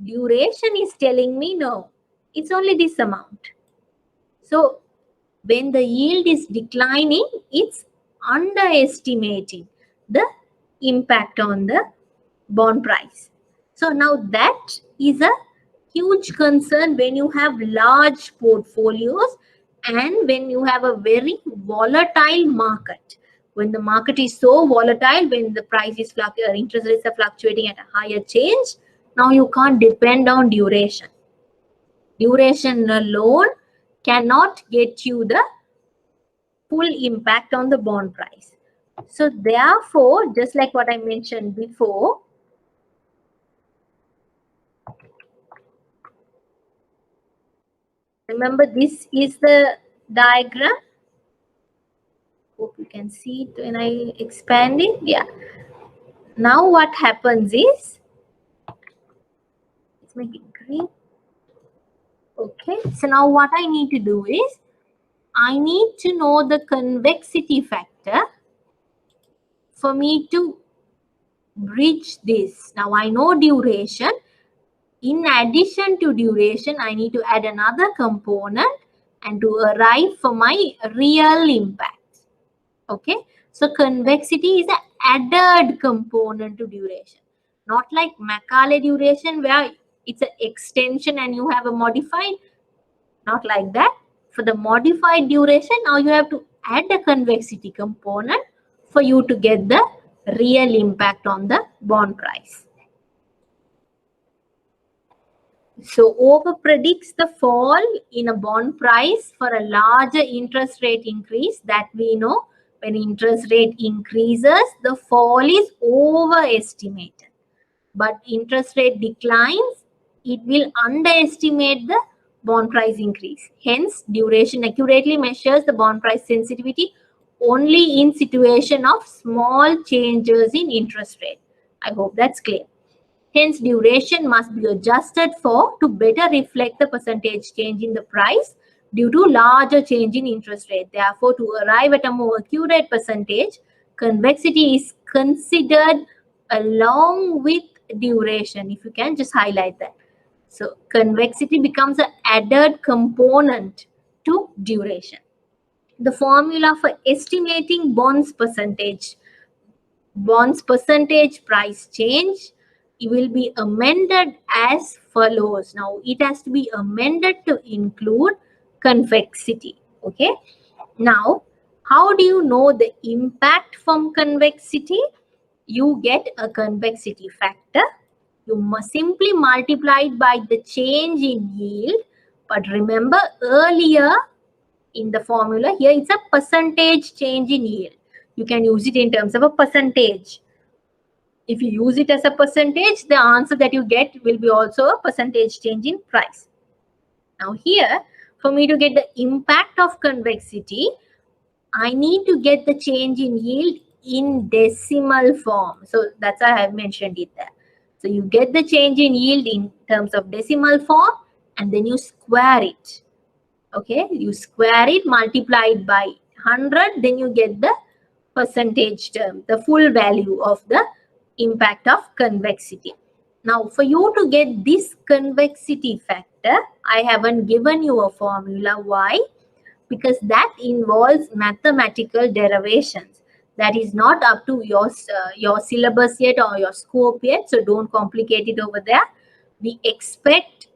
duration is telling me no, it's only this amount. So when the yield is declining, it's underestimating the impact on the bond price. So now that is a huge concern when you have large portfolios and when you have a very volatile market. When the market is so volatile, when the price is interest rates are fluctuating at a higher change, now you can't depend on duration. Duration alone cannot get you the full impact on the bond price. So therefore, just like what I mentioned before, remember this is the diagram. Hope you can see it when I expand it. Yeah. Now what happens is, let's make it green. Okay. So now what I need to do is, I need to know the convexity factor for me to bridge this. Now I know duration. In addition to duration, I need to add another component and to arrive for my real impact. Okay, so convexity is an added component to duration, not like Macaulay duration where it's an extension and you have a modified. Not like that. For the modified duration, now you have to add a convexity component for you to get the real impact on the bond price. So over predicts the fall in a bond price for a larger interest rate increase. That we know, when interest rate increases, the fall is overestimated. But interest rate declines, it will underestimate the bond price increase. Hence, duration accurately measures the bond price sensitivity only in situation of small changes in interest rate. I hope that's clear. Hence, duration must be adjusted for to better reflect the percentage change in the price due to larger change in interest rate. Therefore, to arrive at a more accurate percentage, convexity is considered along with duration. If you can just highlight that. So, convexity becomes an added component to duration. The formula for estimating bonds percentage price change, it will be amended as follows. Now it has to be amended to include convexity. Okay, now how do you know the impact from convexity? You get a convexity factor, you must simply multiply it by the change in yield. But remember, earlier in the formula. Here it's a percentage change in yield. You can use it in terms of a percentage. If you use it as a percentage, the answer that you get will be also a percentage change in price. Now here, for me to get the impact of convexity, I need to get the change in yield in decimal form. So that's why I have mentioned it there. So you get the change in yield in terms of decimal form and then you square it. Okay, you square it, multiply it by 100, then you get the percentage term, the full value of the impact of convexity. Now, for you to get this convexity factor, I haven't given you a formula. Why? Because that involves mathematical derivations. That is not up to your syllabus yet or your scope yet, so don't complicate it over there. We expect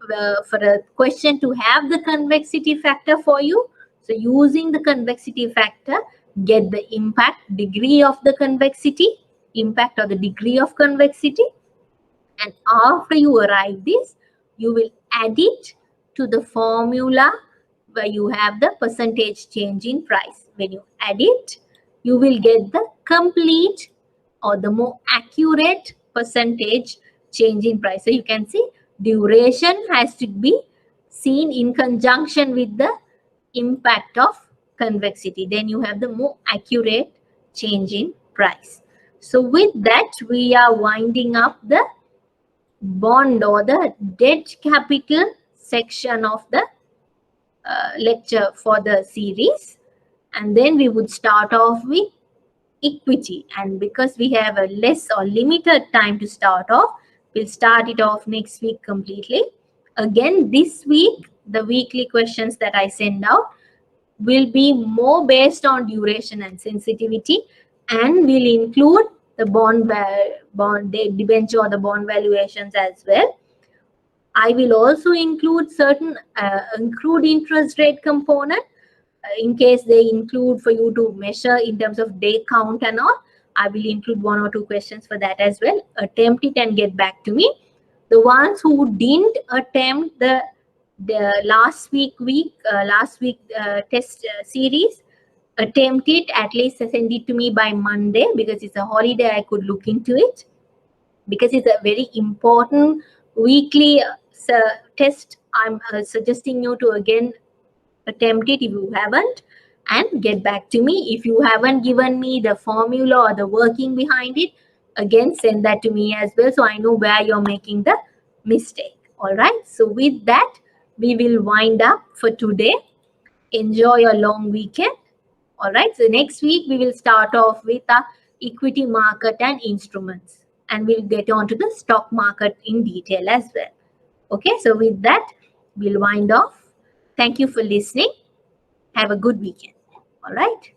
for a question to have the convexity factor for you. So using the convexity factor, get the impact degree of the convexity, impact or the degree of convexity. And after you arrive this, you will add it to the formula where you have the percentage change in price. When you add it, you will get the complete or the more accurate percentage change in price. So you can see duration has to be seen in conjunction with the impact of convexity. Then you have the more accurate change in price. So with that, we are winding up the bond or the debt capital section of the lecture for the series, and then we would start off with equity. And because we have a less or limited time to start off, we'll start it off next week completely. Again, this week the weekly questions that I send out will be more based on duration and sensitivity, and will include the bond debenture or the bond valuations as well. I will also include certain accrued interest rate component in case they include for you to measure in terms of day count and all. I will include 1 or 2 questions for that as well. Attempt it and get back to me. The ones who didn't attempt the last week test series, attempt it, at least send it to me by Monday, because it's a holiday. I could look into it, because it's a very important weekly test. I'm suggesting you to again attempt it if you haven't, and get back to me. If you haven't given me the formula or the working behind it, again send that to me as well, so I know where you're making the mistake. All right, so with that, we will wind up for today. Enjoy your long weekend. All right, so next week we will start off with the equity market and instruments, and we'll get on to the stock market in detail as well. Okay, so with that, we'll wind off. Thank you for listening. Have a good weekend. All right.